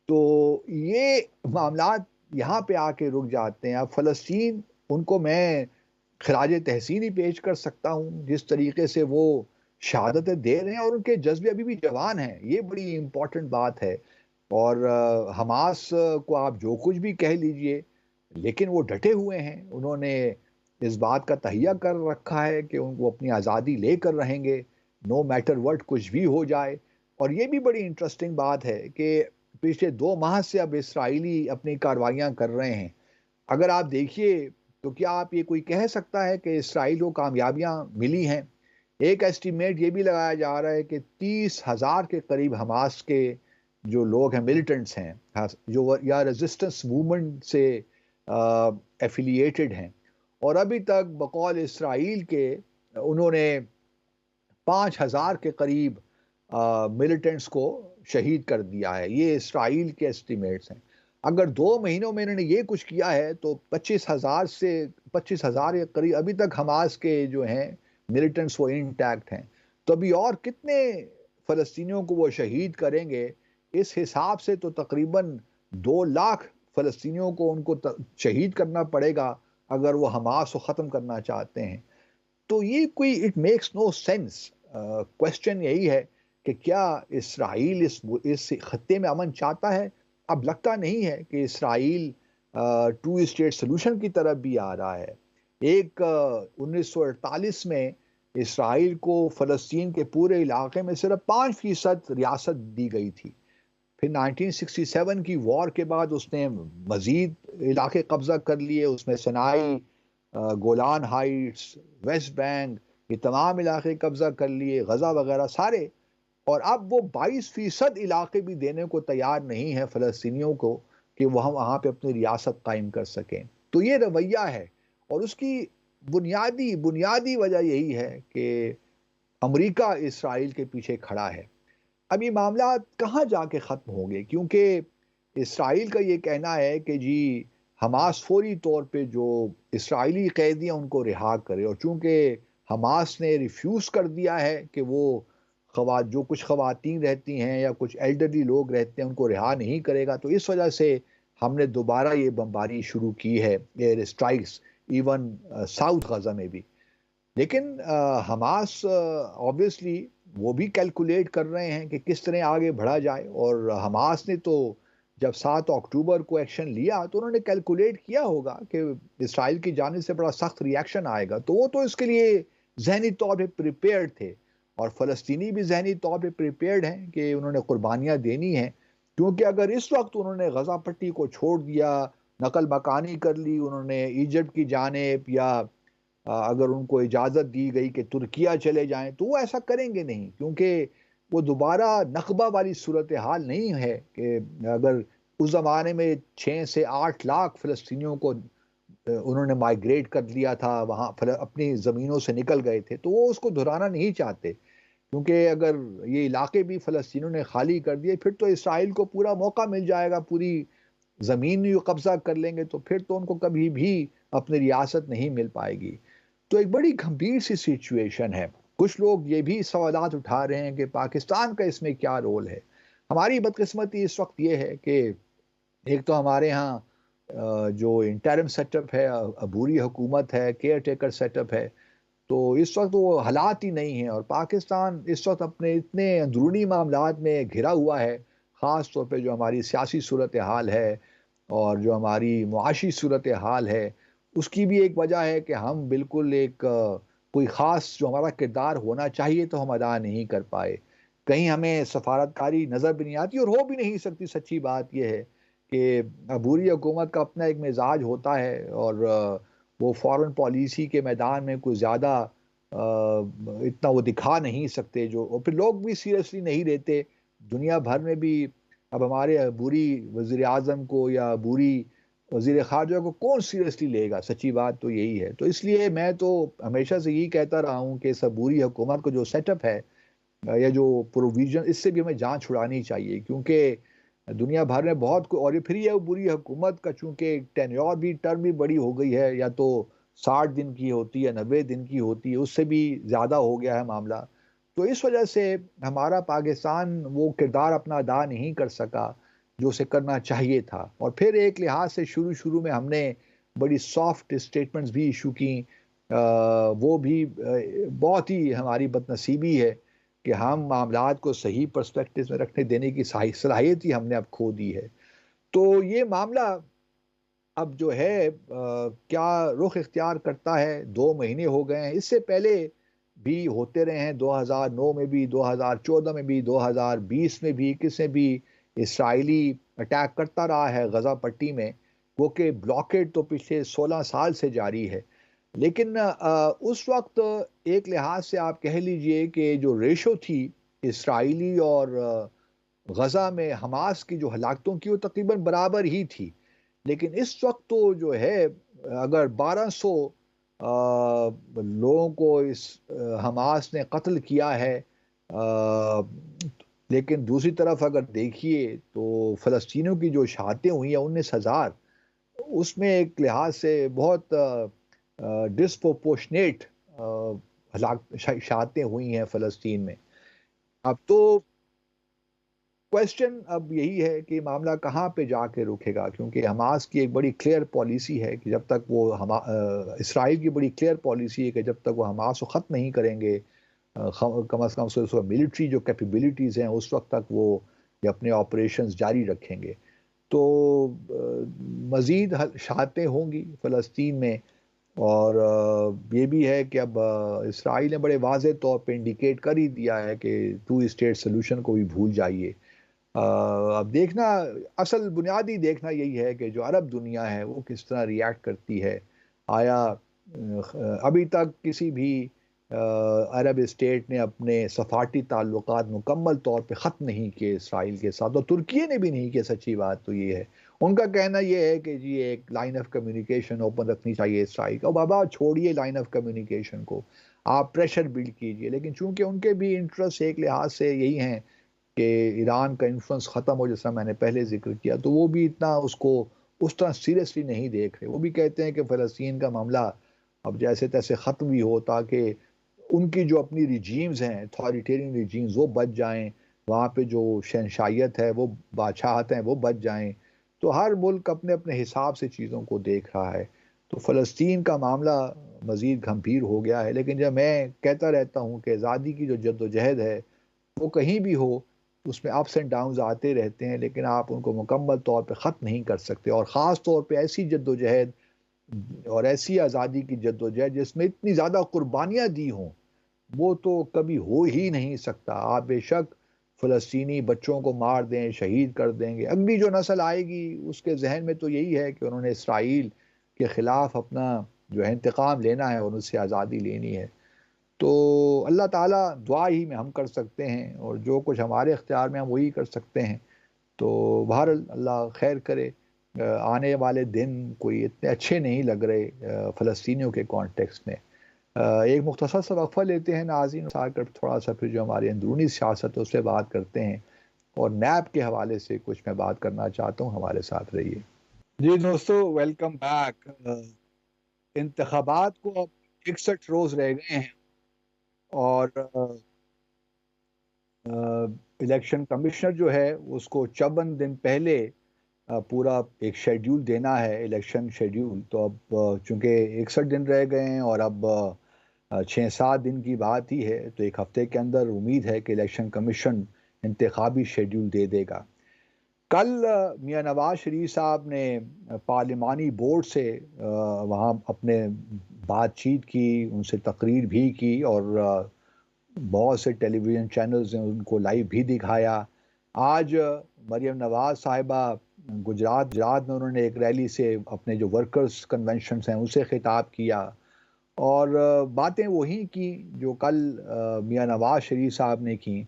तो ये मामलात यहाँ पे आके रुक जाते हैं। अब फ़लस्तीन, उनको मैं ख़िराज तहसीन ही पेश कर सकता हूँ, जिस तरीके से वो शहादतें दे रहे हैं और उनके जज़्बे अभी भी जवान हैं, ये बड़ी इम्पोर्टेंट बात है। और हमास को आप जो कुछ भी कह लीजिए, लेकिन वो डटे हुए हैं। उन्होंने इस बात का तहैया कर रखा है कि वो अपनी आज़ादी लेकर रहेंगे, नो मैटर व्हाट, कुछ भी हो जाए। और ये भी बड़ी इंटरेस्टिंग बात है कि पिछले 2 माह से अब इसराइली अपनी कार्रवाइयाँ कर रहे हैं। अगर आप देखिए, तो क्या आप ये कोई कह सकता है कि इसराइल को कामयाबियाँ मिली हैं? एक एस्टीमेट ये भी लगाया जा रहा है कि 30,000 के करीब हमास के जो लोग हैं, मिलिटेंट्स हैं, जो या रेजिस्टेंस मूवमेंट से एफिलिएटेड हैं, और अभी तक बकौल इसराइल के उन्होंने 5,000 के करीब मिलिटेंट्स को शहीद कर दिया है। ये इसराइल के एस्टीमेट्स हैं। अगर 2 महीनों में इन्होंने ये कुछ किया है तो 25,000 के करीब अभी तक हमास के जो हैं मिलिटेंट्स वो इंटैक्ट हैं। तो अभी और कितने फ़लस्तीनियों को वो शहीद करेंगे इस हिसाब से तो तकरीबन 2 लाख फ़लस्तीनियों को उनको शहीद करना पड़ेगा अगर वो हमास को ख़त्म करना चाहते हैं। तो ये कोई it makes no sense. Question यही है कि क्या इसराइल इस खत्ते में अमन चाहता है? अब लगता नहीं है कि इसराइल टू स्टेट सोल्यूशन की तरफ भी आ रहा है। एक 1948 में इसराइल को फ़लस्तीन के पूरे इलाके में सिर्फ 5% रियासत दी गई थी। फिर 1967 की वॉर के बाद उसने मज़ीद इलाके कब्ज़ा कर लिए, उसमें सनाई, गोलान हाइट्स, वेस्ट बैंक, ये तमाम इलाके कब्ज़ा कर लिए, गज़ा वगैरह सारे। और अब वो 22% इलाके भी देने को तैयार नहीं है फ़लस्तीनियों को कि वह वहाँ पे अपनी रियासत कायम कर सकें। तो ये रवैया है और उसकी बुनियादी बुनियादी वजह यही है कि अमेरिका इसराइल के पीछे खड़ा है। अब ये मामला कहाँ जाके ख़त्म होंगे, क्योंकि इसराइल का ये कहना है कि जी हमास फौरी तौर पे जो इसराइली कैदी हैं उनको रिहा करे, और चूँकि हमास ने रिफ्यूज़ कर दिया है कि वो जो कुछ ख़वातीन रहती हैं या कुछ एल्डरली लोग रहते हैं उनको रिहा नहीं करेगा, तो इस वजह से हमने दोबारा ये बमबारी शुरू की है, एयर स्ट्राइक्स, इवन साउथ गज़ा में भी। लेकिन हमास ऑब्वियसली वो भी कैलकुलेट कर रहे हैं कि किस तरह आगे बढ़ा जाए, और हमास ने तो जब 7 अक्टूबर को एक्शन लिया तो उन्होंने कैलकुलेट किया होगा कि इसराइल की जानिब से बड़ा सख्त रिएक्शन आएगा, तो वो तो इसके लिए जहनी तौर पे प्रिपेयर्ड थे, और फ़लस्तीनी भी जहनी तौर पे प्रिपेयर्ड हैं कि उन्होंने कुर्बानियाँ देनी हैं। क्योंकि अगर इस वक्त उन्होंने गज़ा पट्टी को छोड़ दिया, नकल मकानी कर ली उन्होंने इजिप्ट की जानिब, या अगर उनको इजाज़त दी गई कि तुर्किया चले जाएं, तो वो ऐसा करेंगे नहीं, क्योंकि वो दोबारा नकबा वाली सूरत हाल नहीं है कि अगर उस ज़माने में 6 से 8 लाख फ़लस्तीनियों को उन्होंने माइग्रेट कर लिया था, वहाँ अपनी ज़मीनों से निकल गए थे, तो वो उसको दोहराना नहीं चाहते। क्योंकि अगर ये इलाके भी फ़लस्तीनियों ने खाली कर दिए, फिर तो इसराइल को पूरा मौका मिल जाएगा, पूरी ज़मीन ही कब्ज़ा कर लेंगे, तो फिर तो उनको कभी भी अपनी रियासत नहीं मिल पाएगी। तो एक बड़ी गंभीर सी सिचुएशन है। कुछ लोग ये भी सवालात उठा रहे हैं कि पाकिस्तान का इसमें क्या रोल है? हमारी बदकिस्मती इस वक़्त ये है कि एक तो हमारे यहाँ जो इंटरिम सेटअप है, अबूरी हुकूमत है, केयर टेकर सेटअप है, तो इस वक़्त वो हालात ही नहीं हैं, और पाकिस्तान इस वक़्त अपने इतने अंदरूनी मामलात में घिरा हुआ है, ख़ास तौर पे जो हमारी सियासी सूरत हाल है और जो हमारी मुआशी सूरत हाल है, उसकी भी एक वजह है कि हम बिल्कुल एक कोई ख़ास जो हमारा किरदार होना चाहिए तो हम अदा नहीं कर पाए। कहीं हमें सफारतकारी नज़र भी नहीं आती, और हो भी नहीं सकती। सच्ची बात ये है कि अबूरी हुकूमत का अपना एक मिज़ाज होता है, और वो फ़ॉरेन पॉलिसी के मैदान में कुछ ज़्यादा इतना वो दिखा नहीं सकते, जो और फिर लोग भी सीरियसली नहीं लेते। दुनिया भर में भी अब हमारे अबूरी वज़ीर-ए-आज़म को या अबूरी वज़ीर ख़ारजा को कौन सीरियसली लेगा? सच्ची बात तो यही है। तो इसलिए मैं तो हमेशा से यही कहता रहा हूँ कि इस अबूरी हुकूमत को जो सेटअप है या जो प्रोविज़न, इससे भी हमें जान छुड़ानी चाहिए, क्योंकि दुनिया भर में बहुत और ये फिर ये बुरी हुकूमत का चूँकि टेन्योर भी, टर्म भी बड़ी हो गई है, या तो 60 दिन की होती है, 90 दिन की होती है, उससे भी ज़्यादा हो गया है मामला। तो इस वजह से हमारा पाकिस्तान वो किरदार अपना अदा नहीं कर सका जो उसे करना चाहिए था, और फिर एक लिहाज से शुरू-शुरू में हमने बड़ी सॉफ्ट स्टेटमेंट्स भी इश्यू की। वो भी बहुत ही हमारी बदनसीबी है कि हम मामलात को सही पर्सपेक्टिव में रखने देने की सलाहियत ही हमने अब खो दी है। तो ये मामला अब जो है क्या रुख इख्तियार करता है, 2 महीने हो गए हैं, इससे पहले भी होते रहे हैं, 2009 में भी, 2014 में भी, 2020 में भी, 21 में भी इसराइली अटैक करता रहा है गज़ा पट्टी में, वो कि ब्लॉकेड तो पिछले 16 साल से जारी है। लेकिन उस वक़्त एक लिहाज से आप कह लीजिए कि जो रेशो थी इसराइली और गज़ा में हमास की जो हलाकतों की, वो तकरीबन बराबर ही थी। लेकिन इस वक़्त तो जो है अगर 1200 लोगों को इस हमास ने कत्ल किया है, लेकिन दूसरी तरफ अगर देखिए तो फ़लस्तीनियों की जो शहादतें हुई हैं 19,000, उसमें एक लिहाज से बहुत डिस्प्रोपोर्शनेट शहादतें हुई हैं फ़लस्तीन में। अब तो क्वेश्चन अब यही है कि मामला कहाँ पे जाके रुकेगा, क्योंकि हमास की एक बड़ी क्लियर पॉलिसी है कि जब तक वो इसराइल की बड़ी क्लियर पॉलिसी है कि जब तक वो हमास को ख़त्म नहीं करेंगे, कम अज़ कम उसको मिलिट्री जो कैपेबिलिटीज़ हैं उस वक्त तक वो ये अपने ऑपरेशंस जारी रखेंगे। तो मज़ीद शहादतें होंगी फ़लस्तीन में। और ये भी है कि अब इसराइल ने बड़े वाज़ेह तौर पे इंडिकेट कर ही दिया है कि टू स्टेट सॉल्यूशन को भी भूल जाइए। अब देखना, असल बुनियादी देखना यही है कि जो अरब दुनिया है वो किस तरह रिएक्ट करती है। आया अभी तक किसी भी अरब स्टेट ने अपने सफारती ताल्लुकात मुकम्मल तौर पे ख़त्म नहीं किए इसराइल के साथ, और तुर्की ने भी नहीं किया। सच्ची बात तो ये है, उनका कहना ये है कि जी एक लाइन ऑफ कम्युनिकेशन ओपन रखनी चाहिए इसराइल का। बाबा छोड़िए लाइन ऑफ कम्युनिकेशन को, आप प्रेशर बिल्ड कीजिए। लेकिन चूंकि उनके भी इंटरेस्ट एक लिहाज से यही हैं कि ईरान का इन्फ्लुएंस ख़त्म हो, जैसा मैंने पहले जिक्र किया, तो वो भी इतना उसको उस तरह सीरियसली नहीं देख रहे। वो भी कहते हैं कि फ़लस्तीन का मामला अब जैसे तैसे ख़त्म भी हो, ताकि उनकी जो अपनी रिजीम्स हैं, अथॉरिटेरियन रिजीम्स, वो बच जाएं, वहाँ पे जो शहनशाहियत है, वो बादशाहत हैं, वो बच जाएं। तो हर मुल्क अपने अपने हिसाब से चीज़ों को देख रहा है। तो फ़लस्तीन का मामला मज़ीद गंभीर हो गया है। लेकिन जब मैं कहता रहता हूँ कि आज़ादी की जो जद्दोजहद है वो कहीं भी हो, उसमें अप्स एंड डाउन्स आते रहते हैं, लेकिन आप उनको मुकम्मल तौर पे ख़त्म नहीं कर सकते। और ख़ास तौर पे ऐसी जद्दोजहद और ऐसी आज़ादी की जद्दोजहद जिसमें इतनी ज़्यादा कुर्बानियाँ दी हों, वो तो कभी हो ही नहीं सकता। आप बेशक फ़लस्तीनी बच्चों को मार दें, शहीद कर देंगे, अगली जो नस्ल आएगी उसके जहन में तो यही है कि उन्होंने इसराइल के ख़िलाफ़ अपना जो है इंतकाम लेना है और उससे आज़ादी लेनी है। तो अल्लाह ताला दुआ ही में हम कर सकते हैं, और जो कुछ हमारे इख्तियार में हम वही कर सकते हैं। तो बहरहाल अल्लाह खैर करे। आने वाले दिन कोई इतने अच्छे नहीं लग रहे फ़लस्तीनियों के कॉन्टेक्स्ट में। एक मुख्तसर सा वक़फ़ा लेते हैं नाज़रीन, आकर थोड़ा सा फिर जो हमारी अंदरूनी सियासत है उस पे बात करते हैं, और नैब के हवाले से कुछ मैं बात करना चाहता हूँ। हमारे साथ रहिए। जी दोस्तों, वेलकम बैक। इंतखाबात को अब 61 रोज़ रह गए हैं, और इलेक्शन कमिश्नर जो है उसको 54 दिन पहले पूरा एक शेड्यूल देना है, इलेक्शन शेड्यूल। तो अब चूंकि 61 दिन रह गए हैं और अब 6-7 दिन की बात ही है, तो एक हफ्ते के अंदर उम्मीद है कि इलेक्शन कमीशन इंतखाबी शेड्यूल दे देगा। कल मियां नवाज शरीफ साहब ने पार्लिमानी बोर्ड से वहाँ अपने बातचीत की, उनसे तकरीर भी की, और बहुत से टेलीविज़न चैनल्स ने उनको लाइव भी दिखाया। आज मरियम नवाज़ साहिबा गुजरात में उन्होंने एक रैली से अपने जो वर्कर्स कन्वेंशंस हैं उनसे खिताब किया, और बातें वही की जो कल मियां नवाज शरीफ साहब ने की।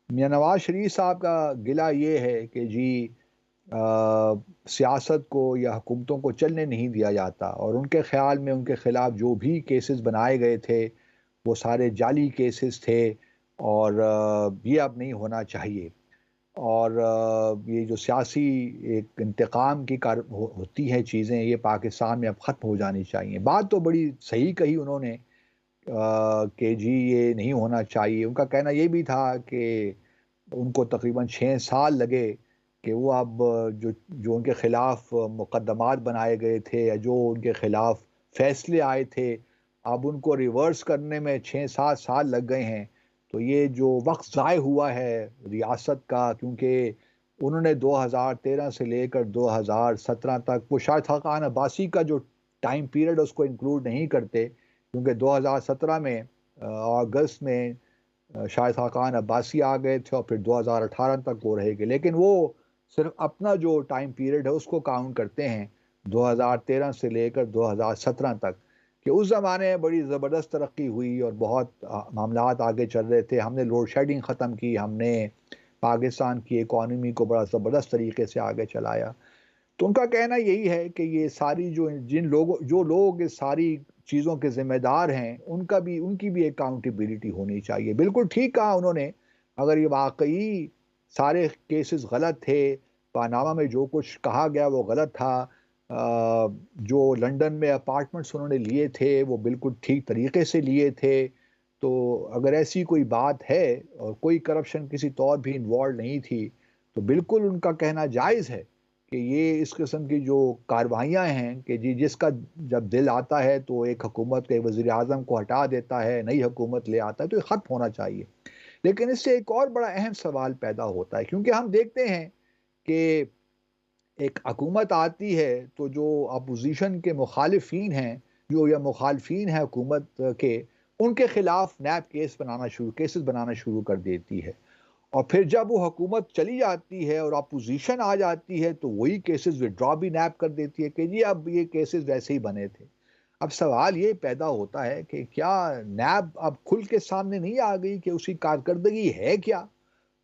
मियां नवाज शरीफ साहब का गिला ये है कि जी सियासत को या हुकूमतों को चलने नहीं दिया जाता, और उनके ख़्याल में उनके ख़िलाफ़ जो भी केसेस बनाए गए थे वो सारे जाली केसेस थे, और ये अब नहीं होना चाहिए। और ये जो सियासी एक इंतकाम की होती हैं चीज़ें, ये पाकिस्तान में अब ख़त्म हो जानी चाहिए। बात तो बड़ी सही कही उन्होंने कि जी ये नहीं होना चाहिए। उनका कहना ये भी था कि उनको तकरीबन 6 साल लगे कि वो अब जो जो उनके ख़िलाफ़ मुकदमात बनाए गए थे या जो उनके ख़िलाफ़ फ़ैसले आए थे, अब उनको रिवर्स करने में 6-7 साल लग गए हैं। तो ये जो वक़्त ज़ाय हुआ है रियासत का, क्योंकि उन्होंने 2013 से लेकर 2017 तक, वो शायद खाकान अब्बासी का जो टाइम पीरियड उसको इंक्लूड नहीं करते, क्योंकि 2017 में अगस्त में शाहिद खाकान अब्बासी आ गए थे, और फिर 2018 तक वो रहेंगे। लेकिन वो सिर्फ अपना जो टाइम पीरियड है उसको काउंट करते हैं 2013 से लेकर 2017 तक, कि उस ज़माने में बड़ी ज़बरदस्त तरक्की हुई और बहुत मामलात आगे चल रहे थे। हमने लोड शेडिंग ख़त्म की, हमने पाकिस्तान की इकॉनमी को बड़ा ज़बरदस्त तरीके से आगे चलाया। तो उनका कहना यही है कि ये सारी जो लोग इस सारी चीज़ों के ज़िम्मेदार हैं, उनकी भी अकाउंटेबिलिटी होनी चाहिए। बिल्कुल ठीक कहा उन्होंने, अगर ये वाक़ई सारे केसेस गलत थे, पानामा में जो कुछ कहा गया वो गलत था, जो लंदन में अपार्टमेंट्स उन्होंने लिए थे वो बिल्कुल ठीक तरीके से लिए थे, तो अगर ऐसी कोई बात है और कोई करप्शन किसी तौर भी इन्वॉल्व नहीं थी, तो बिल्कुल उनका कहना जायज़ है कि ये इस किस्म की जो कार्रवाइयाँ हैं कि जी जिसका जब दिल आता है तो एक हुकूमत के वज़ीर-ए-आज़म को हटा देता है, नई हुकूमत ले आता है, तो ये ख़त्म होना चाहिए। लेकिन इससे एक और बड़ा अहम सवाल पैदा होता है क्योंकि हम देखते हैं कि एक हुकूमत आती है तो जो अपोज़िशन के मुखालिफिन हैं, जो या मुखालिफिन हैं हुकूमत के, उनके खिलाफ नैब केसेस बनाना शुरू कर देती है। और फिर जब वो हुकूमत चली जाती है और अपोज़िशन आ जाती है तो वही केसेस विथड्रॉ भी नैब कर देती है कि जी अब ये केसेस वैसे ही बने थे। अब सवाल ये पैदा होता है कि क्या नैब अब खुल के सामने नहीं आ गई कि उसकी कारकर्दगी है क्या?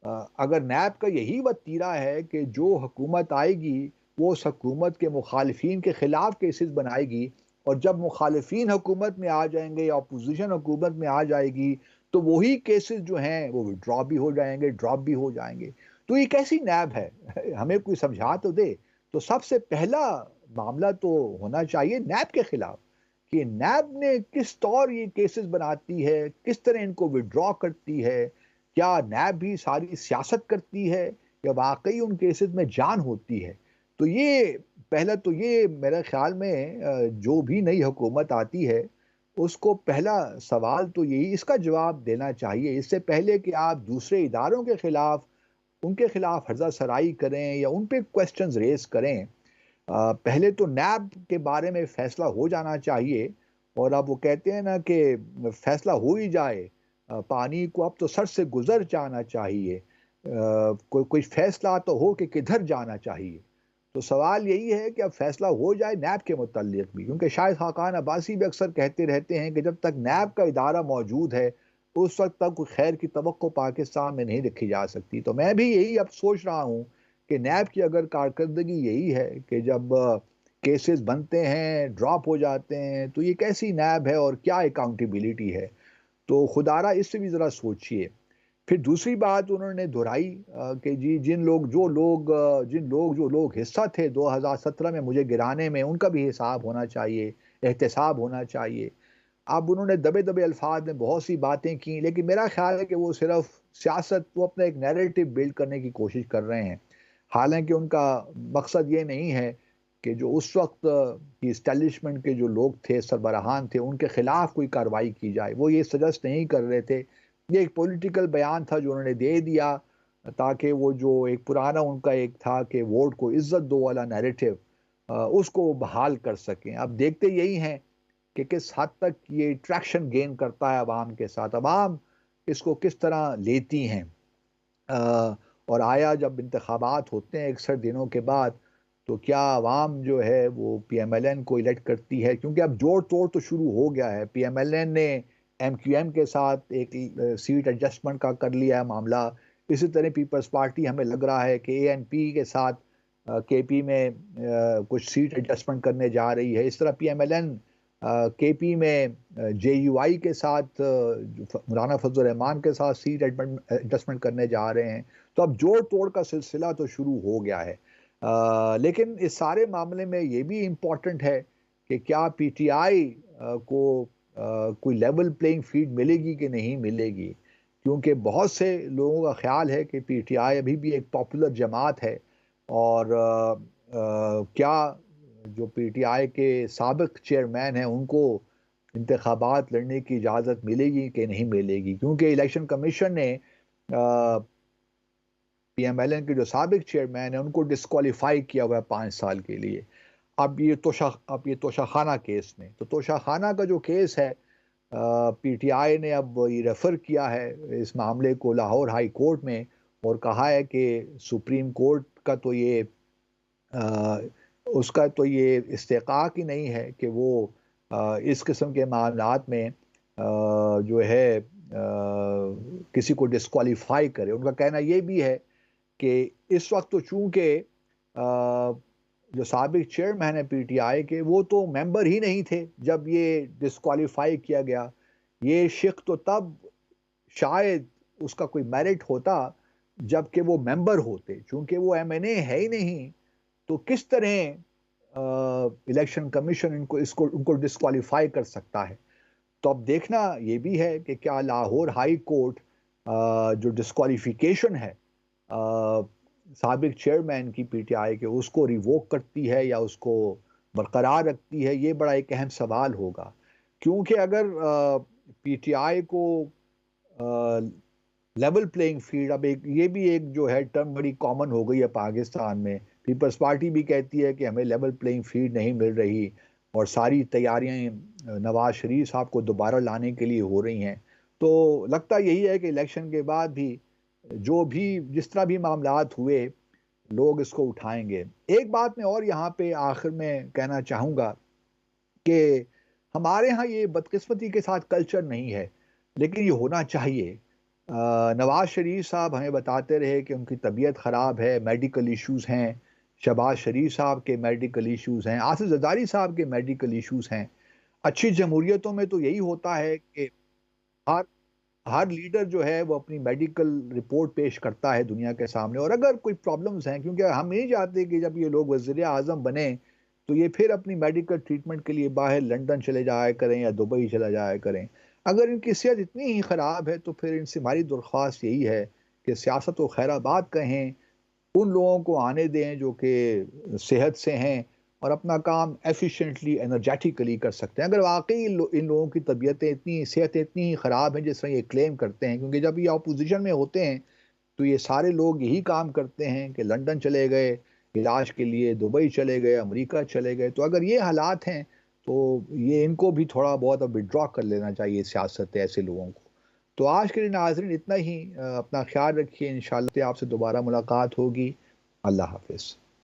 अगर नैब का यही वतीरा है कि जो हुकूमत आएगी वो उस हुकूमत के मुखालिफिन के खिलाफ केसेस बनाएगी और जब मुखालिफिन हुकूमत में आ जाएंगे या अपोजिशन हुकूमत में आ जाएगी तो वही केसेस जो हैं वो विड्रॉ भी हो जाएंगे, ड्रॉप भी हो जाएंगे। तो ये कैसी नैब है? हमें कोई समझा तो दे। तो सबसे पहला मामला तो होना चाहिए नैब के खिलाफ कि नैब ने किस तौर ये केसेस बनाती है, किस तरह इनको विड्रॉ करती है, क्या नैब भी सारी सियासत करती है या वाकई उन केसेस में जान होती है? तो ये पहला तो ये मेरे ख्याल में जो भी नई हुकूमत आती है उसको पहला सवाल तो यही इसका जवाब देना चाहिए इससे पहले कि आप दूसरे इदारों के खिलाफ उनके खिलाफ हर्जा सराई करें या उन पे क्वेश्चंस रेज करें। पहले तो नैब के बारे में फैसला हो जाना चाहिए और अब वो कहते हैं ना कि फैसला हो ही जाए, पानी को अब तो सर से गुजर जाना चाहिए, कोई फैसला तो हो कि किधर जाना चाहिए। तो सवाल यही है कि अब फैसला हो जाए नैब के मुतल्लिक भी, क्योंकि शायद खाकान अब्बासी भी अक्सर कहते रहते हैं कि जब तक नैब का इदारा मौजूद है उस वक्त तक कोई खैर की तवक्को पाकिस्तान में नहीं रखी जा सकती। तो मैं भी यही अब सोच रहा हूँ कि नैब की अगर कारकर्दगी यही है कि जब केसेस बनते हैं ड्रॉप हो जाते हैं तो ये कैसी नैब है और क्या अकाउंटेबिलिटी है? तो खुदारा इससे भी ज़रा सोचिए। फिर दूसरी बात उन्होंने दोहराई कि जी जो लोग हिस्सा थे 2017 में मुझे गिराने में उनका भी हिसाब होना चाहिए, एहतसाब होना चाहिए। अब उन्होंने दबे-दबे अल्फाज में बहुत सी बातें की लेकिन मेरा ख्याल है कि वो सिर्फ सियासत वो अपना एक नैरेटिव बिल्ड करने की कोशिश कर रहे हैं। हालाँकि उनका मकसद ये नहीं है कि जो उस वक़्त की एस्टेब्लिशमेंट के जो लोग थे, सरबराहान थे, उनके खिलाफ कोई कार्रवाई की जाए। वो ये सजेस्ट नहीं कर रहे थे। ये एक पॉलिटिकल बयान था जो उन्होंने दे दिया ताकि वो जो एक पुराना उनका एक था कि वोट को इज़्ज़त दो वाला नैरेटिव उसको वो बहाल कर सकें। अब देखते यही हैं कि किस हद तक ये ट्रैक्शन गेन करता है अवाम के साथ। अवाम इसको किस तरह लेती हैं। अ, और आया जब इंतखाबात होते हैं 61 दिनों के बाद, तो क्या अवाम जो है वो पीएमएलएन को इलेक्ट करती है? क्योंकि अब जोड़-तोड़ तो शुरू हो गया है। पीएमएलएन ने एमक्यूएम के साथ एक सीट एडजस्टमेंट का कर लिया है मामला। इसी तरह पीपल्स पार्टी हमें लग रहा है कि एएनपी के साथ केपी में कुछ सीट एडजस्टमेंट करने जा रही है। इस तरह पीएमएलएन केपी में जेयूआई के साथ मौलाना फजल रहमान के साथ सीट एडजस्टमेंट करने जा रहे हैं। तो अब जोड़ तोड़ का सिलसिला तो शुरू हो गया है। लेकिन इस सारे मामले में ये भी इम्पोर्टेंट है कि क्या पीटीआई को कोई लेवल प्लेइंग फील्ड मिलेगी कि नहीं मिलेगी, क्योंकि बहुत से लोगों का ख्याल है कि पीटीआई अभी भी एक पॉपुलर जमात है और क्या जो पीटीआई के साबिक चेयरमैन हैं उनको इंतखाबात लड़ने की इजाज़त मिलेगी कि नहीं मिलेगी, क्योंकि इलेक्शन कमीशन ने पीएमएलएन के जो साबिक चेयरमैन हैं उनको डिस्क्वालीफाई किया हुआ है 5 साल के लिए। अब ये तोशाखाना केस में, तो तोशाखाना का जो केस है पीटीआई ने अब ये रेफ़र किया है इस मामले को लाहौर हाई कोर्ट में और कहा है कि सुप्रीम कोर्ट का तो ये उसका तो ये इस्तेकाक ही नहीं है कि वो इस किस्म के मामलात में जो है किसी को डिस्क्वालीफाई करे। उनका कहना ये भी है कि इस वक्त तो चूंकि जो साबिक चेयरमैन है पीटीआई के वो तो मेंबर ही नहीं थे जब ये डिस्क्वालीफाई किया गया। ये शिक तो तब शायद उसका कोई मेरिट होता जबकि वो मेंबर होते, चूंकि वो एमएनए है ही नहीं तो किस तरह इलेक्शन कमीशन इसको उनको डिस्क्वालीफाई कर सकता है। तो अब देखना ये भी है कि क्या लाहौर हाई कोर्ट जो डिस्क्वालिफिकेशन है साबिक चेयरमैन की पीटीआई के, उसको रिवोक करती है या उसको बरकरार रखती है, ये बड़ा एक अहम सवाल होगा। क्योंकि अगर पीटीआई को लेवल प्लेइंग फील्ड, अब एक ये भी एक जो है टर्म बड़ी कॉमन हो गई है पाकिस्तान में, पीपल्स पार्टी भी कहती है कि हमें लेवल प्लेइंग फील्ड नहीं मिल रही और सारी तैयारियां नवाज शरीफ साहब को दोबारा लाने के लिए हो रही हैं। तो लगता यही है कि इलेक्शन के बाद भी जो भी जिस तरह भी मामलात हुए, लोग इसको उठाएंगे। एक बात मैं और यहाँ पे आखिर में कहना चाहूँगा कि हमारे यहाँ ये बदकिस्मती के साथ कल्चर नहीं है, लेकिन ये होना चाहिए। नवाज शरीफ साहब हमें बताते रहे कि उनकी तबीयत ख़राब है, मेडिकल इश्यूज़ हैं। शहबाज शरीफ साहब के मेडिकल इश्यूज़ हैं, आसिफ जरदारी साहब के मेडिकल इश्यूज़ हैं। अच्छी जमहूरियतों में तो यही होता है कि हर हर लीडर जो है वो अपनी मेडिकल रिपोर्ट पेश करता है दुनिया के सामने, और अगर कोई प्रॉब्लम्स हैं, क्योंकि हम नहीं चाहते कि जब ये लोग वज़ीर आज़म बने तो ये फिर अपनी मेडिकल ट्रीटमेंट के लिए बाहर लंदन चले जाया करें या दुबई चला जाया करें। अगर इनकी सेहत इतनी ही ख़राब है तो फिर इनसे हमारी दरख्वास्त यही है कि सियासत व खैराबाद कहें, उन लोगों को आने दें जो कि सेहत से हैं और अपना काम एफिशिएंटली एनर्जेटिकली कर सकते हैं। अगर वाकई इन लोगों की तबीयतें इतनी सेहतें इतनी ही ख़राब हैं जिस तरह ये क्लेम करते हैं, क्योंकि जब ये अपोजिशन में होते हैं तो ये सारे लोग यही काम करते हैं कि लंदन चले गए इलाज के लिए, दुबई चले गए, अमेरिका चले गए। तो अगर ये हालात हैं तो ये इनको भी थोड़ा बहुत अब विड्रॉ कर लेना चाहिए सियासत ऐसे लोगों को। तो आज के लिए नाज़रीन इतना ही। अपना ख्याल रखिए, इंशाल्लाह आपसे दोबारा मुलाकात होगी। अल्लाह हाफ़िज़।